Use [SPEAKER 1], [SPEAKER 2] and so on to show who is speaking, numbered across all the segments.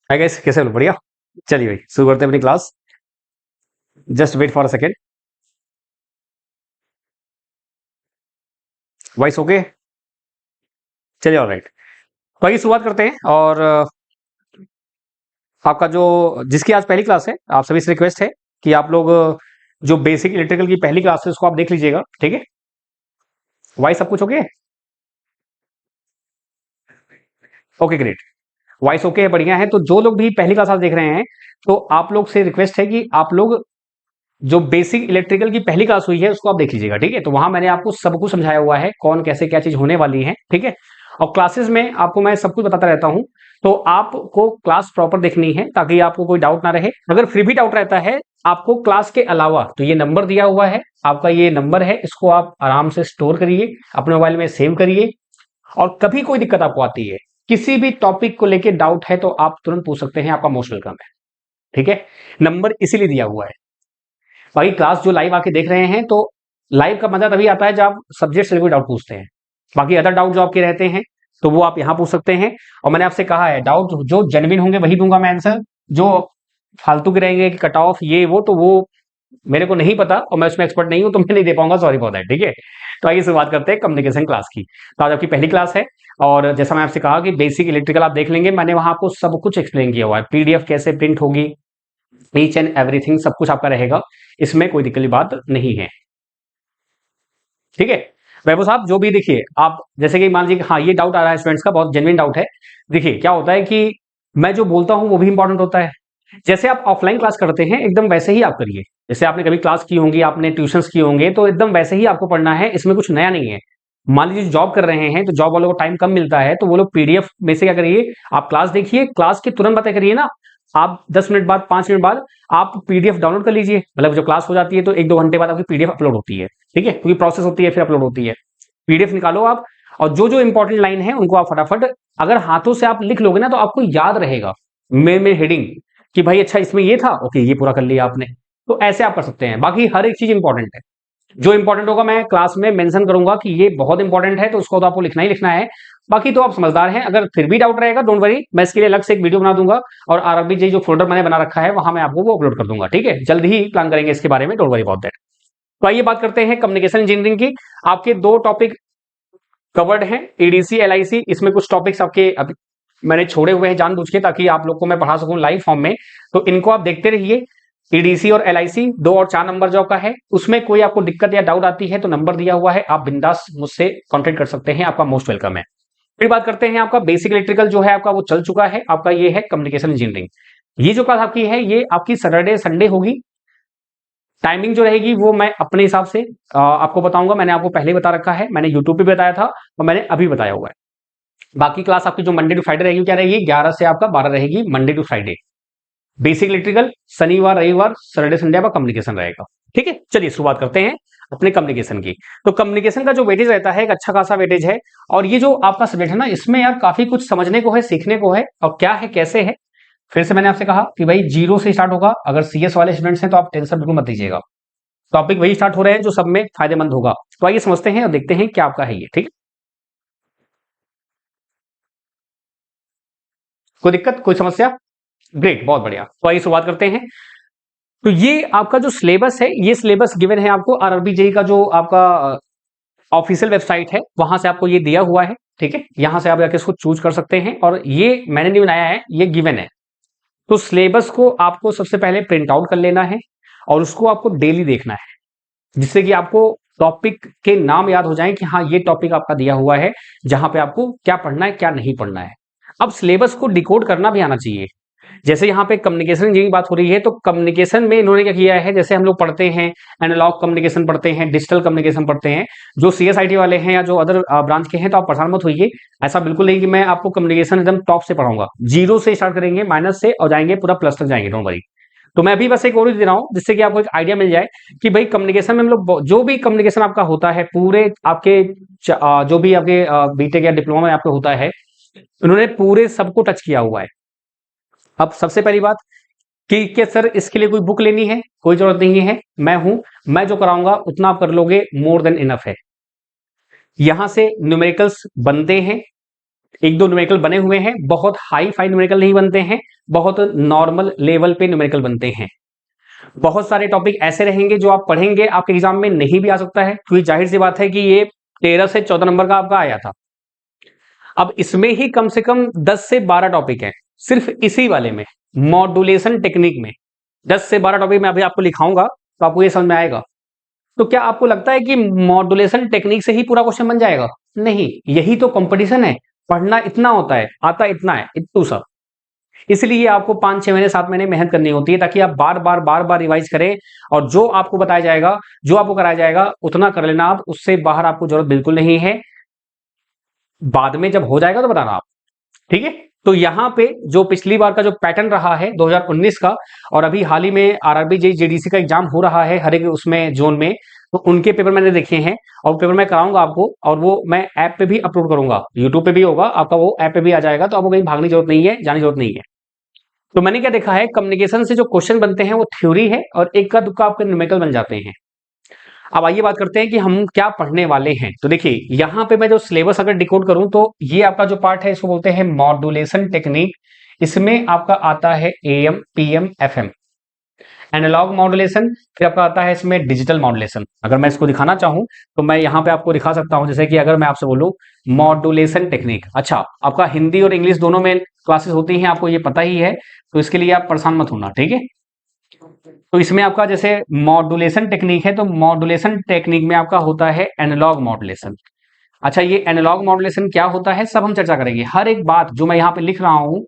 [SPEAKER 1] Hi guys, कैसे हो? बढ़िया। चलिए भाई शुरू करते हैं अपनी class. Just wait for a second. Voice okay? चलिए, ऑलराइट। तो आइए शुरुआत करते हैं। और आपका जो जिसकी आज पहली क्लास है, आप सभी से रिक्वेस्ट है कि आप लोग जो बेसिक इलेक्ट्रिकल की पहली क्लास है उसको आप देख लीजिएगा, ठीक है? वॉइस सब कुछ okay? Okay, great. Voice okay है, बढ़िया है। तो जो लोग भी पहली क्लास आज देख रहे हैं, तो आप लोग से रिक्वेस्ट है कि आप लोग जो बेसिक इलेक्ट्रिकल की पहली क्लास हुई है उसको आप देख लीजिएगा, ठीक है? तो वहां मैंने आपको सब कुछ समझाया हुआ है, कौन कैसे क्या चीज होने वाली है, ठीक है? और क्लासेस में आपको मैं सब कुछ बताता रहता हूं। तो आपको क्लास प्रॉपर देखनी है ताकि आपको कोई डाउट ना रहे। अगर फिर भी डाउट रहता है आपको क्लास के अलावा, तो ये नंबर दिया हुआ है, आपका ये नंबर है, इसको आप आराम से स्टोर करिए, अपने मोबाइल में सेव करिए। और कभी कोई दिक्कत आपको आती है, किसी भी टॉपिक को लेके डाउट है, तो आप तुरंत पूछ सकते हैं, आपका मोस्ट वेलकम है, ठीक है? नंबर इसीलिए दिया हुआ है। बाकी क्लास जो लाइव आके देख रहे हैं, तो लाइव का मजा तभी आता है जब आप सब्जेक्ट से रिलेटेड डाउट पूछते हैं। बाकी अदर डाउट जो आपके रहते हैं तो वो आप यहाँ पूछ सकते हैं। और मैंने आपसे कहा है, डाउट जो जेन्युइन होंगे वही दूंगा मैं आंसर। जो फालतू के रहेंगे कि कट ऑफ ये वो, तो वो मेरे को नहीं पता और मैं उसमें एक्सपर्ट नहीं हूं, तो मैं नहीं दे पाऊंगा, सॉरी फॉर दैट, ठीक है? तो आइए शुरुआत करते हैं कम्युनिकेशन क्लास की। तो आज आपकी पहली क्लास है। और जैसा मैं आपसे कहा कि बेसिक इलेक्ट्रिकल आप देख लेंगे, मैंने वहां आपको सब कुछ एक्सप्लेन किया हुआ है, पीडीएफ कैसे प्रिंट होगी, ईच एंड एवरीथिंग सब कुछ आपका रहेगा। इसमें कोई दिक्कत की बात नहीं है, ठीक है? वैभव साहब, जो भी देखिए आप, जैसे कि मान लीजिए हाँ ये डाउट आ रहा है स्टूडेंट्स का, बहुत जेन्युइन डाउट है। देखिए क्या होता है कि मैं जो बोलता हूं वो भी इंपॉर्टेंट होता है। जैसे आप ऑफलाइन क्लास करते हैं एकदम वैसे ही आप करिए। जैसे आपने कभी क्लास की होंगी, आपने ट्यूशंस की होंगे, तो एकदम वैसे ही आपको पढ़ना है, इसमें कुछ नया नहीं है। मान लीजिए जॉब कर रहे हैं तो जॉब वालों को टाइम कम मिलता है, तो वो लोग पीडीएफ में से क्या करिए, आप क्लास देखिए, क्लास के तुरंत बातें करिए ना। आप 10 मिनट बाद, 5 मिनट बाद आप पीडीएफ डाउनलोड कर लीजिए। मतलब जो क्लास हो जाती है तो 1-2 घंटे बाद आपकी पीडीएफ अपलोड होती है, ठीक है? क्योंकि प्रोसेस होती है फिर अपलोड होती है। पीडीएफ निकालो आप, और जो जो इंपॉर्टेंट लाइन है उनको आप फटाफट, अगर हाथों से आप लिख लोगे ना तो आपको याद रहेगा में हेडिंग, कि भाई अच्छा इसमें ये था, ओके ये पूरा कर लिया आपने। तो ऐसे आप कर सकते हैं। बाकी हर एक चीज इंपॉर्टेंट है, जो इंपॉर्टेंट होगा मैं क्लास में मेंशन करूंगा कि ये बहुत इंपॉर्टेंट है, तो उसको तो आपको लिखना ही लिखना है। बाकी तो आप समझदार हैं। अगर फिर भी डाउट रहेगा, डोंट वरी, मैं इसके लिए अलग से एक वीडियो बना दूंगा। और आरबी जी जो फोल्डर मैंने बना रखा है वहां मैं आपको वो अपलोड कर दूंगा, ठीक है? जल्द ही प्लान करेंगे इसके बारे में, डोंट वरी अबाउट दैट। तो आइए बात करते हैं कम्युनिकेशन इंजीनियरिंग की। आपके दो टॉपिक कवर्ड हैं, एडीसी एलआईसी। इसमें कुछ टॉपिक्स आपके अभी मैंने छोड़े हुए हैं जानबूझ के, ताकि आप लोग को मैं पढ़ा सकूं लाइव फॉर्म में। तो इनको आप देखते रहिए। ईडीसी और एलआईसी 2 और 4 नंबर जो का है, उसमें कोई आपको दिक्कत या डाउट आती है तो नंबर दिया हुआ है, आप बिंदास मुझसे कांटेक्ट कर सकते हैं, आपका मोस्ट वेलकम है। फिर बात करते हैं आपका बेसिक इलेक्ट्रिकल जो है आपका, वो चल चुका है आपका, ये है कम्युनिकेशन इंजीनियरिंग। ये जो क्लास आपकी है ये आपकी सैटरडे संडे होगी। टाइमिंग जो रहेगी वो मैं अपने हिसाब से आपको बताऊंगा। मैंने आपको पहले ही बता रखा है, मैंने यूट्यूब पे बताया था और मैंने अभी बताया हुआ है। बाकी क्लास आपकी जो मंडे टू फ्राइडे रहेगी, क्या रहेगी, 11 से आपका 12 रहेगी, Monday to Friday. Basic electrical शनिवार रविवार सैटरडे संडे आपका कम्युनिकेशन रहेगा, ठीक है? चलिए शुरुआत करते हैं अपने कम्युनिकेशन की। तो कम्युनिकेशन का जो वेटेज रहता है एक अच्छा खासा वेटेज है। और ये जो आपका सब्जेक्ट है ना, इसमें यार काफी कुछ समझने को है, सीखने को है, और क्या है कैसे है। फिर से मैंने आपसे कहा कि भाई जीरो से स्टार्ट होगा। अगर सीएस वाले स्टूडेंट्स हैं तो आप टेंशन बिल्कुल मत लीजिएगा। टॉपिक वही स्टार्ट हो रहे हैं जो सब में फायदेमंद होगा। तो आइए समझते हैं और देखते हैं क्या आपका है ये, ठीक है? कोई दिक्कत, कोई समस्या? ग्रेट, बहुत बढ़िया। तो आइए शुरुआत करते हैं। तो ये आपका जो सिलेबस है, ये सिलेबस गिवन है आपको आरआरबी जेई का, जो आपका ऑफिशियल वेबसाइट है वहां से आपको ये दिया हुआ है, ठीक है? यहां से आप जाके इसको चूज कर सकते हैं, और ये मैंने नहीं बनाया है, ये गिवन है। तो सिलेबस को आपको सबसे पहले प्रिंट आउट कर लेना है, और उसको आपको डेली देखना है, जिससे कि आपको टॉपिक के नाम याद हो जाएं कि हाँ ये टॉपिक आपका दिया हुआ है, जहां पे आपको क्या पढ़ना है क्या नहीं पढ़ना है। अब सिलेबस को डिकोड करना भी आना चाहिए। जैसे यहाँ पे कम्युनिकेशन की बात हो रही है, तो कम्युनिकेशन में इन्होंने क्या किया है, जैसे हम लोग पढ़ते हैं एनालॉग कम्युनिकेशन पढ़ते हैं, डिजिटल कम्युनिकेशन पढ़ते हैं। जो सीएसआईटी वाले हैं या जो अदर ब्रांच के हैं, तो आप परेशान मत होइए। ऐसा बिल्कुल नहीं कि मैं आपको कम्युनिकेशन एकदम टॉप से पढ़ाऊंगा। जीरो से स्टार्ट करेंगे, माइनस से, और जाएंगे पूरा प्लस तक जाएंगे, डोंट वरी। तो मैं अभी बस एक और दे रहा हूं जिससे कि आपको एक आइडिया मिल जाए कि भाई कम्युनिकेशन में हम लोग जो भी कम्युनिकेशन आपका होता है, पूरे आपके जो भी आपके बीटेक या डिप्लोमा में आपके होता है, उन्होंने पूरे सबको टच किया हुआ है। अब सबसे पहली बात कि क्या सर इसके लिए कोई बुक लेनी है? कोई जरूरत नहीं है, मैं हूं, मैं जो कराऊंगा उतना आप कर लोगे, मोर देन इनफ है। यहां से न्यूमेरिकल्स बनते हैं, एक दो न्यूमेरिकल बने हुए हैं, बहुत हाई फाई न्यूमेरिकल नहीं बनते हैं, बहुत नॉर्मल लेवल पे न्यूमेरिकल बनते हैं। बहुत सारे टॉपिक ऐसे रहेंगे जो आप पढ़ेंगे आपके एग्जाम में नहीं भी आ सकता है, क्योंकि जाहिर सी बात है कि ये 13 से 14 नंबर का आपका आया था। अब इसमें ही कम से कम 10 से 12 टॉपिक हैं, सिर्फ इसी वाले में, मॉड्यूलेशन टेक्निक में 10 से 12 टॉपिक मैं अभी आपको लिखाऊंगा, तो आपको ये समझ में आएगा। तो क्या आपको लगता है कि मॉड्यूलेशन टेक्निक से ही पूरा क्वेश्चन बन जाएगा? नहीं, यही तो कंपटीशन है, पढ़ना इतना होता है, आता इतना है, इतू सा। इसलिए आपको 5-6 महीने 7 महीने मेहनत करनी होती है, ताकि आप बार बार रिवाइज करें, और जो आपको बताया जाएगा, जो आपको कराया जाएगा, उतना कर लेना आप, उससे बाहर आपको जरूरत बिल्कुल नहीं है। बाद में जब हो जाएगा तो बताना आप, ठीक है। तो यहां पे जो पिछली बार का जो पैटर्न रहा है 2019 का, और अभी हाल ही में आरआरबी जेडीसी का एग्जाम हो रहा है हर एक उसमें जोन में, तो उनके पेपर मैंने देखे हैं, और पेपर मैं कराऊंगा आपको, और वो मैं ऐप पे भी अपलोड करूंगा, यूट्यूब पे भी होगा आपका, वो ऐप पे भी आ जाएगा, तो आपको कहीं भागने की जरूरत नहीं है, जाने की जरूरत नहीं है। तो मैंने क्या देखा है, कम्युनिकेशन से जो क्वेश्चन बनते हैं वो थ्योरी है, और एक का दुक्का आपके न्यूमेरिकल बन जाते हैं। अब आइए बात करते हैं कि हम क्या पढ़ने वाले हैं। तो देखिए यहां पे मैं जो सिलेबस अगर डिकोड करूं, तो ये आपका जो पार्ट है इसको बोलते हैं मॉड्यूलेशन टेक्निक। इसमें आपका आता है AM, PM, FM, analogue modulation, फिर आपका आता है इसमें डिजिटल मॉड्यूलेशन। अगर मैं इसको दिखाना चाहूं तो मैं यहां पे आपको दिखा सकता हूं, जैसे कि अगर मैं आपसे बोलूं मॉड्यूलेशन टेक्निक। अच्छा, आपका हिंदी और इंग्लिश दोनों में क्लासेस होती हैं, आपको ये पता ही है, तो इसके लिए आप परेशान मत होना, ठीक है। तो इसमें आपका जैसे मॉड्यूलेशन टेक्निक है, तो मॉड्यूलेशन टेक्निक में आपका होता है एनालॉग मॉड्यूलेशन। अच्छा, ये एनालॉग मॉड्यूलेशन क्या होता है सब हम चर्चा करेंगे, हर एक बात जो मैं यहाँ पे लिख रहा हूं,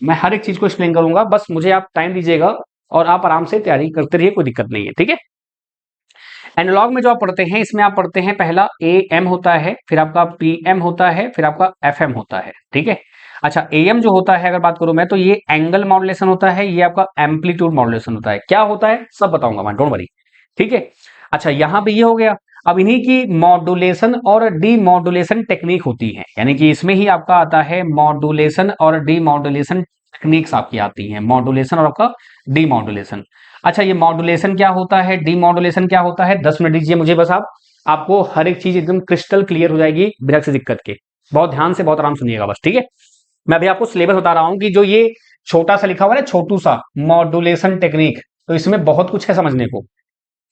[SPEAKER 1] मैं हर एक चीज को एक्सप्लेन करूंगा, बस मुझे आप टाइम दीजिएगा, और आप आराम से तैयारी करते रहिए, कोई दिक्कत नहीं है, ठीक है। एनालॉग में जो आप पढ़ते हैं, इसमें आप पढ़ते हैं पहला ए एम होता है, फिर आपका पी एम होता है, फिर आपका एफ एम होता है, ठीक है। अच्छा, ए एम जो होता है अगर बात करूं मैं, तो ये एंगल मॉड्यूलेशन होता है, ये आपका एम्पलीट्यूड मॉड्यूलेशन होता है। क्या होता है सब बताऊंगा मैं, डोंट वरी, ठीक है। अच्छा, यहां पे ये हो गया। अब इन्हीं की मॉड्यूलेशन और डी मॉड्यूलेशन टेक्निक होती है, यानी कि इसमें ही आपका आता है मॉड्यूलेशन और डी मॉड्यूलेशन टेक्निक्स आपकी आती हैं, मॉड्यूलेशन और आपका डी मॉड्यूलेशन। अच्छा, ये मॉड्यूलेशन क्या होता है, डीमॉड्यूलेशन क्या होता है, 10 मिनट दीजिए मुझे बस, आप आपको हर एक चीज एकदम क्रिस्टल क्लियर हो जाएगी बिना किसी दिक्कत के। बहुत ध्यान से बहुत आराम सुनिएगा बस, ठीक है। मैं अभी आपको सिलेबस बता रहा हूं कि जो ये छोटा सा लिखा हुआ है ना, छोटू सा मॉड्यूलेशन टेक्निक, तो इसमें बहुत कुछ है समझने को,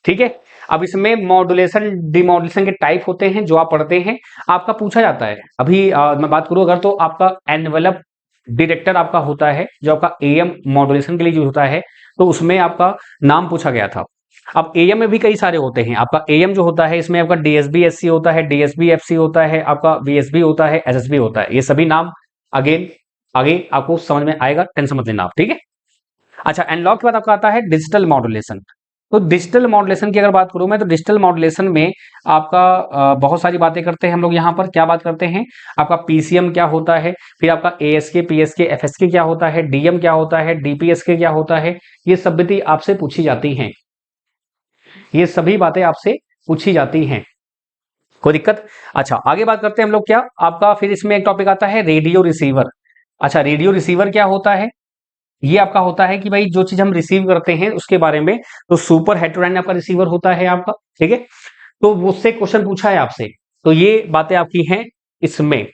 [SPEAKER 1] ठीक है। अब इसमें मॉड्यूलेशन डिमॉड्यूलेशन के टाइप होते हैं जो आप पढ़ते हैं, आपका पूछा जाता है। अभी मैं बात करूं अगर, तो आपका एनवेलप डिटेक्टर आपका होता है, जो आपका एएम मॉड्यूलेशन के लिए यूज होता है, तो उसमें आपका नाम पूछा गया था। अब एएम में भी कई सारे होते हैं, आपका एएम जो होता है इसमें आपका डीएसबी एससी होता है, डीएसबी एफसी होता है, आपका वीएसबी होता है, एसएसबी होता है, ये सभी नाम अगेन आगे आपको समझ में आएगा, टेंशन मत लेना आप, ठीक है। अच्छा, एनालॉग के बाद आपका आता है डिजिटल मॉड्यूलेशन। तो डिजिटल मॉड्यूलेशन की अगर बात करूं मैं, तो डिजिटल मॉड्यूलेशन में आपका बहुत सारी बातें करते हैं हम लोग। यहाँ पर क्या बात करते हैं, आपका पीसीएम क्या होता है, फिर आपका एएसके, पीएसके, एफएसके क्या होता है, डीएम क्या होता है, डीपीएसके क्या होता है, ये सब भी आपसे पूछी जाती हैं, ये सभी बातें आपसे पूछी जाती हैं, कोई दिक्कत। अच्छा, आगे बात करते हैं हम लोग, क्या आपका फिर इसमें एक टॉपिक आता है रेडियो रिसीवर। अच्छा, रेडियो रिसीवर क्या होता है, ये आपका होता है कि भाई जो चीज हम रिसीव करते हैं उसके बारे में, तो सुपर हेटेरोडाइन आपका रिसीवर होता है आपका, ठीक है। तो उससे क्वेश्चन पूछा है आपसे, तो ये बातें आपकी हैं इसमें।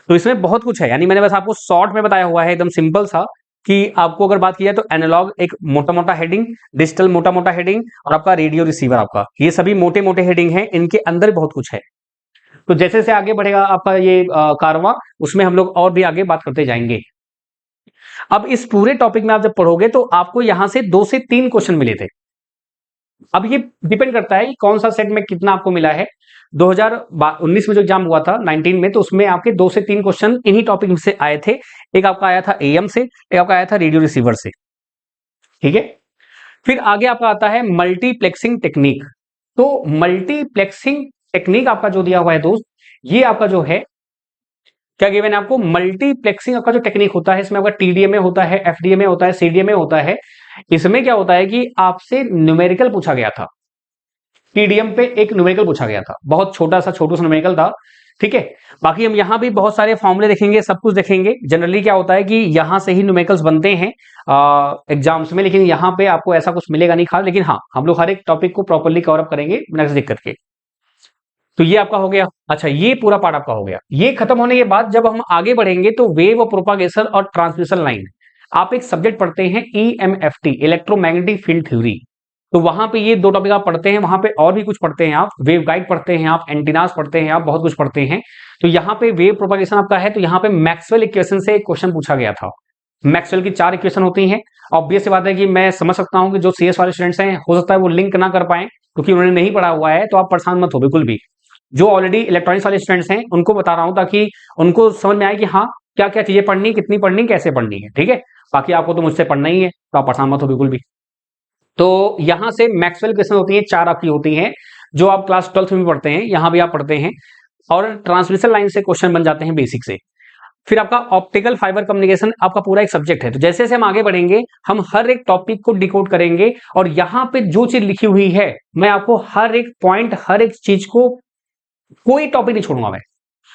[SPEAKER 1] तो इसमें बहुत कुछ है, यानी मैंने बस आपको शॉर्ट में बताया हुआ है, एकदम सिंपल सा, कि आपको अगर बात की जाए तो एनालॉग एक मोटा मोटा हेडिंग, डिजिटल मोटा मोटा हेडिंग, और आपका रेडियो रिसीवर आपका, ये सभी मोटे मोटे हेडिंग है, इनके अंदर बहुत कुछ है। तो जैसे जैसे आगे बढ़ेगा आपका ये कारवां, उसमें हम लोग और भी आगे बात करते जाएंगे। अब इस पूरे टॉपिक में आप जब पढ़ोगे तो आपको यहां से 2 से 3 क्वेश्चन मिले थे। अब ये डिपेंड करता है कि कौन सा सेट में कितना आपको मिला है। 2019 में जो एग्जाम हुआ था 19 में, तो उसमें आपके 2 से 3 क्वेश्चन इन्हीं टॉपिक में से आए थे। एक आपका आया था एएम से, एक आपका आया था रेडियो रिसीवर से, ठीक है। फिर आगे आपका आता है मल्टीप्लेक्सिंग टेक्निक। तो मल्टीप्लेक्सिंग टेक्निक आपका जो दिया हुआ है दोस्त, ये आपका जो है क्या गिवन है आपको, मल्टीप्लेक्सिंग आपका जो टेक्निक होता है, इसमें आपका टीडीएमए होता है, एफडीएमए होता है, सीडीएमए होता है। इसमें क्या होता है कि आपसे न्यूमेरिकल पूछा गया था, टीडीएम पे एक न्यूमेरिकल पूछा गया था, बहुत छोटा सा न्यूमेरिकल था, ठीक है। बाकी हम यहां भी बहुत सारे फॉर्मूले देखेंगे, सब कुछ देखेंगे। जनरली क्या होता है कि यहां से ही न्यूमेरिकल्स बनते हैं एग्जाम्स में, लेकिन यहां पे आपको ऐसा कुछ मिलेगा नहीं खास, लेकिन हाँ हम लोग हर एक टॉपिक को प्रॉपर्ली कवर अप करेंगे बिना किसी दिक्कत के। तो ये आपका हो गया। अच्छा, ये पूरा पार्ट आपका हो गया। ये खत्म होने के बाद जब हम आगे बढ़ेंगे तो वेव प्रोपागेशन और ट्रांसमिशन लाइन, आप एक सब्जेक्ट पढ़ते हैं EMFT, इलेक्ट्रोमैग्नेटिक फील्ड थ्योरी। तो वहां पे ये दो टॉपिक आप पढ़ते हैं, वहां पे और भी कुछ पढ़ते हैं आप, वेव गाइड पढ़ते हैं आप, एंटीनास पढ़ते हैं आप, बहुत कुछ पढ़ते हैं। तो यहाँ पे वेव प्रोपागेशन आपका है, तो यहाँ पे मैक्सवेल इक्वेशन से एक क्वेश्चन पूछा गया था। मैक्सवेल की 4 इक्वेशन होती हैं। ऑब्वियस सी बात है कि मैं समझ सकता हूं कि जो CS वाले स्टूडेंट्स हैं, हो सकता है वो लिंक ना कर पाए क्योंकि उन्होंने नहीं पढ़ा हुआ है, तो आप परेशान मत हो बिल्कुल भी। जो ऑलरेडी इलेक्ट्रॉनिक्स वाले स्टूडेंट्स हैं उनको बता रहा हूं ताकि उनको समझ में आए कि हाँ, क्या क्या चीजें पढ़नी है, कितनी पढ़नी, कैसे पढ़नी है, ठीक है। बाकी आपको तो मुझसे पढ़ना ही है, तो आप परेशान मत हो बिल्कुल भी। तो यहां से मैक्सवेल क्वेश्चन होती है, 4 आपकी होती हैं, जो आप क्लास 12th में पढ़ते हैं, यहां भी आप पढ़ते हैं। और ट्रांसमिशन लाइन से क्वेश्चन बन जाते हैं बेसिक से। फिर आपका ऑप्टिकल फाइबर कम्युनिकेशन आपका पूरा एक सब्जेक्ट है। तो जैसे जैसे हम आगे बढ़ेंगे, हम हर एक टॉपिक को डिकोड करेंगे, और यहां पे जो चीज लिखी हुई है, मैं आपको हर एक पॉइंट, हर एक चीज को, कोई टॉपिक नहीं छोड़ूंगा मैं,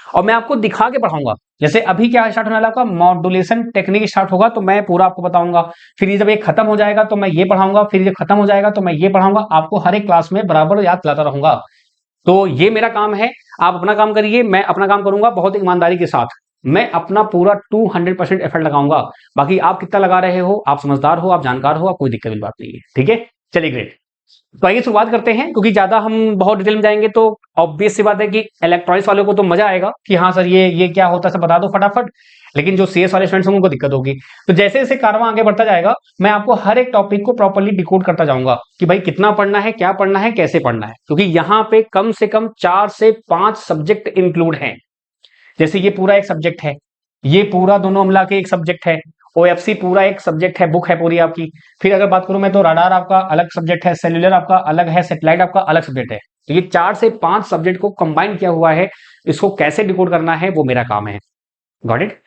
[SPEAKER 1] और मैं आपको दिखा के पढ़ाऊंगा। जैसे अभी क्या स्टार्ट होने वाला आपका मॉड्यूलेशन टेक्निक स्टार्ट होगा, तो मैं पूरा आपको बताऊंगा। फिर ये जब ये खत्म हो जाएगा तो मैं ये पढ़ाऊंगा, फिर ये खत्म हो जाएगा तो मैं ये पढ़ाऊंगा, आपको हर एक क्लास में बराबर याद दिलाता रहूंगा। तो ये मेरा काम है, आप अपना काम करिए, मैं अपना काम करूंगा बहुत ईमानदारी के साथ। मैं अपना पूरा 200% एफर्ट लगाऊंगा। बाकी आप कितना लगा रहे हो, आप समझदार हो, आप जानकार हो, आप कोई दिक्कत की बात नहीं है, ठीक है। चलिए ग्रेट। तो आइए शुरुआत करते हैं, क्योंकि ज्यादा हम बहुत डिटेल में जाएंगे तो ऑब्वियस सी बात है कि इलेक्ट्रॉनिक्स वालों को तो मजा आएगा कि हाँ सर ये क्या होता है, सब बता दो फटाफट। लेकिन जो CS वाले स्टूडेंट्स हैं उनको दिक्कत होगी। तो जैसे जैसे कारवां आगे बढ़ता जाएगा, मैं आपको हर एक टॉपिक को प्रॉपर्ली डिकोड करता जाऊंगा कि भाई कितना पढ़ना है, क्या पढ़ना है, कैसे पढ़ना है, क्योंकि यहाँ पे कम से कम 4 से 5 सब्जेक्ट इंक्लूड हैं। जैसे ये पूरा एक सब्जेक्ट है, ये पूरा दोनों मिला के एक सब्जेक्ट है, OFC पूरा एक सब्जेक्ट है, बुक है पूरी आपकी। फिर अगर बात करूं मैं तो राडार आपका अलग सब्जेक्ट है, सेल्युलर आपका अलग है, सैटेलाइट आपका अलग सब्जेक्ट है। तो ये 4 से 5 सब्जेक्ट को कंबाइन किया हुआ है। इसको कैसे डिकोड करना है वो मेरा काम है। Got it.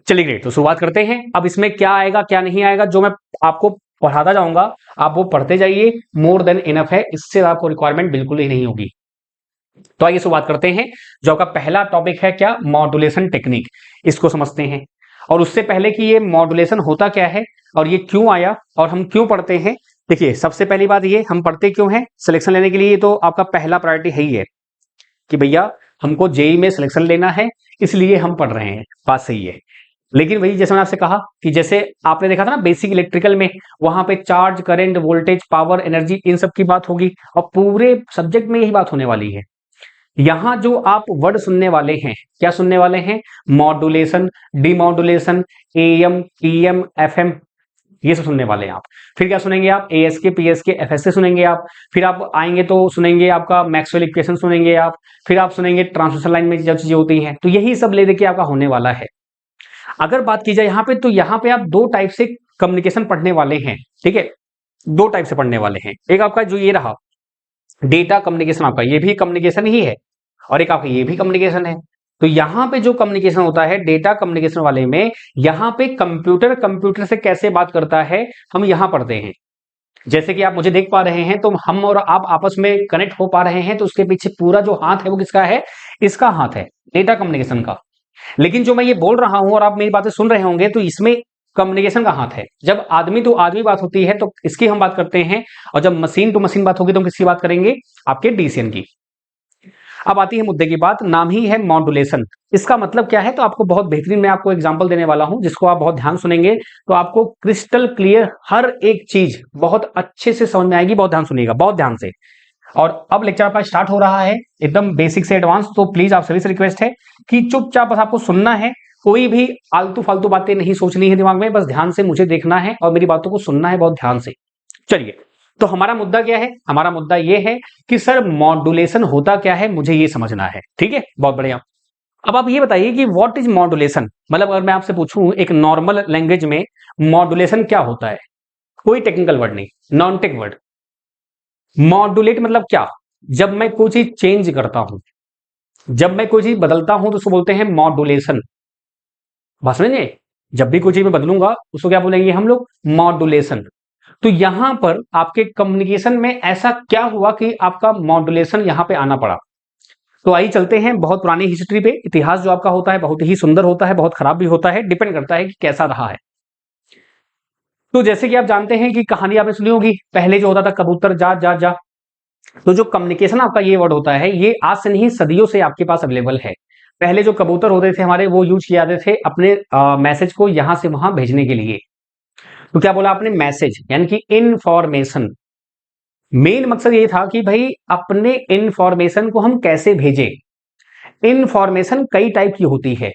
[SPEAKER 1] चलिए ग्रेट, तो शुरुआत करते हैं। अब इसमें क्या आएगा क्या नहीं आएगा, जो मैं आपको पढ़ाता जाऊंगा आप वो पढ़ते जाइए, मोर देन इनफ है, इससे आपको रिक्वायरमेंट बिल्कुल ही नहीं होगी। तो आइए शुरुआत करते हैं। जो आपका पहला टॉपिक है क्या, मॉड्यूलेशन टेक्निक, इसको समझते हैं। और उससे पहले कि ये मॉड्यूलेशन होता क्या है और ये क्यों आया और हम क्यों पढ़ते हैं, देखिए सबसे पहली बात ये, हम पढ़ते क्यों हैं, सिलेक्शन लेने के लिए। तो आपका पहला प्रायोरिटी है ही है कि भैया हमको JEE में सिलेक्शन लेना है, इसलिए हम पढ़ रहे हैं, बात सही है। लेकिन वही जैसे मैंने आपसे कहा कि जैसे आपने देखा था ना बेसिक इलेक्ट्रिकल में, वहां पे charge, current, voltage, power, energy, इन सब की बात होगी, और पूरे सब्जेक्ट में यही बात होने वाली है। यहां जो आप वर्ड सुनने वाले हैं, क्या सुनने वाले हैं, modulation, demodulation, AM, PM, FM, ये सब सुनने वाले हैं आप। फिर क्या सुनेंगे आप, ASK, PSK, FSK सुनेंगे आप। फिर आप आएंगे तो सुनेंगे आपका मैक्सवेल इक्वेशन सुनेंगे आप। फिर आप सुनेंगे ट्रांसमिशन लाइन में जो चीजें होती हैं, तो यही सब ले देके आपका होने वाला है। अगर बात की जाए यहाँ पे, तो यहाँ पे आप 2 टाइप से कम्युनिकेशन पढ़ने वाले हैं, ठीक है। 2 टाइप से पढ़ने वाले हैं। एक आपका जो ये रहा डेटा कम्युनिकेशन, आपका ये भी कम्युनिकेशन ही है, और एक आपका ये भी कम्युनिकेशन है। तो यहां पे जो कम्युनिकेशन होता है डेटा कम्युनिकेशन वाले में, यहां पे कंप्यूटर कंप्यूटर से कैसे बात करता है, हम यहां पढ़ते हैं। जैसे कि आप मुझे देख पा रहे हैं, तो हम और आप आपस में कनेक्ट हो पा रहे हैं, तो उसके पीछे पूरा जो हाथ है वो किसका है, इसका हाथ है, डेटा कम्युनिकेशन का। लेकिन जो मैं ये बोल रहा हूं और आप मेरी बातें सुन रहे होंगे, तो इसमें कम्युनिकेशन का हाथ है। जब आदमी टू आदमी बात होती है तो इसकी हम बात करते हैं, और जब मशीन टू मशीन बात होगी तो हम किसकी बात करेंगे, आपके DCN की। अब आती है मुद्दे की बात, नाम ही है मॉड्यूलेशन। इसका मतलब क्या है, तो आपको बहुत बेहतरीन मैं आपको एग्जांपल देने वाला हूं, जिसको आप बहुत ध्यान सुनेंगे तो आपको क्रिस्टल क्लियर हर एक चीज बहुत अच्छे से समझ में आएगी। बहुत ध्यान सुनिएगा, बहुत ध्यान से। और अब लेक्चर आपका स्टार्ट हो रहा है एकदम बेसिक से एडवांस, तो प्लीज आप सभी से रिक्वेस्ट है कि चुपचाप बस आपको सुनना है, कोई भी आलतू फालतू बातें नहीं सोचनी है दिमाग में, बस ध्यान से मुझे देखना है और मेरी बातों को सुनना है बहुत ध्यान से। चलिए, तो हमारा मुद्दा क्या है, हमारा मुद्दा यह है कि सर मॉड्यूलेशन होता क्या है, मुझे ये समझना है, ठीक है, बहुत बढ़िया। अब आप ये बताइए कि व्हाट इज मॉड्यूलेशन, मतलब अगर मैं आपसे पूछूं एक नॉर्मल लैंग्वेज में मॉड्यूलेशन क्या होता है, कोई टेक्निकल वर्ड नहीं, नॉन टेक वर्ड। मॉड्यूलेट मतलब क्या, जब मैं कोई चीज चेंज करता हूं, जब मैं कोई चीज बदलता हूं तो उसको बोलते हैं मॉड्यूलेशन। बात समझे, जब भी कोई चीज मैं बदलूंगा उसको क्या बोलेंगे हम लोग, मॉड्यूलेशन। तो यहां पर आपके कम्युनिकेशन में ऐसा क्या हुआ कि आपका मॉड्यूलेशन यहां पे आना पड़ा। तो आइए चलते हैं बहुत पुरानी हिस्ट्री पे। इतिहास जो आपका होता है बहुत ही सुंदर होता है, बहुत खराब भी होता है, डिपेंड करता है कि कैसा रहा है। तो जैसे कि आप जानते हैं कि कहानी आपने सुनी होगी, पहले जो होता था कबूतर जा जा जा, तो जो कम्युनिकेशन आपका ये वर्ड होता है, ये आज से नहीं सदियों से आपके पास अवेलेबल है। पहले जो कबूतर होते थे हमारे, वो यूज किए जाते थे अपने मैसेज को यहां से वहां भेजने के लिए। तो क्या बोला आपने, मैसेज यानी कि इनफॉर्मेशन। मेन मकसद ये था कि भाई अपने इनफॉर्मेशन को हम कैसे भेजें। इनफॉर्मेशन कई टाइप की होती है।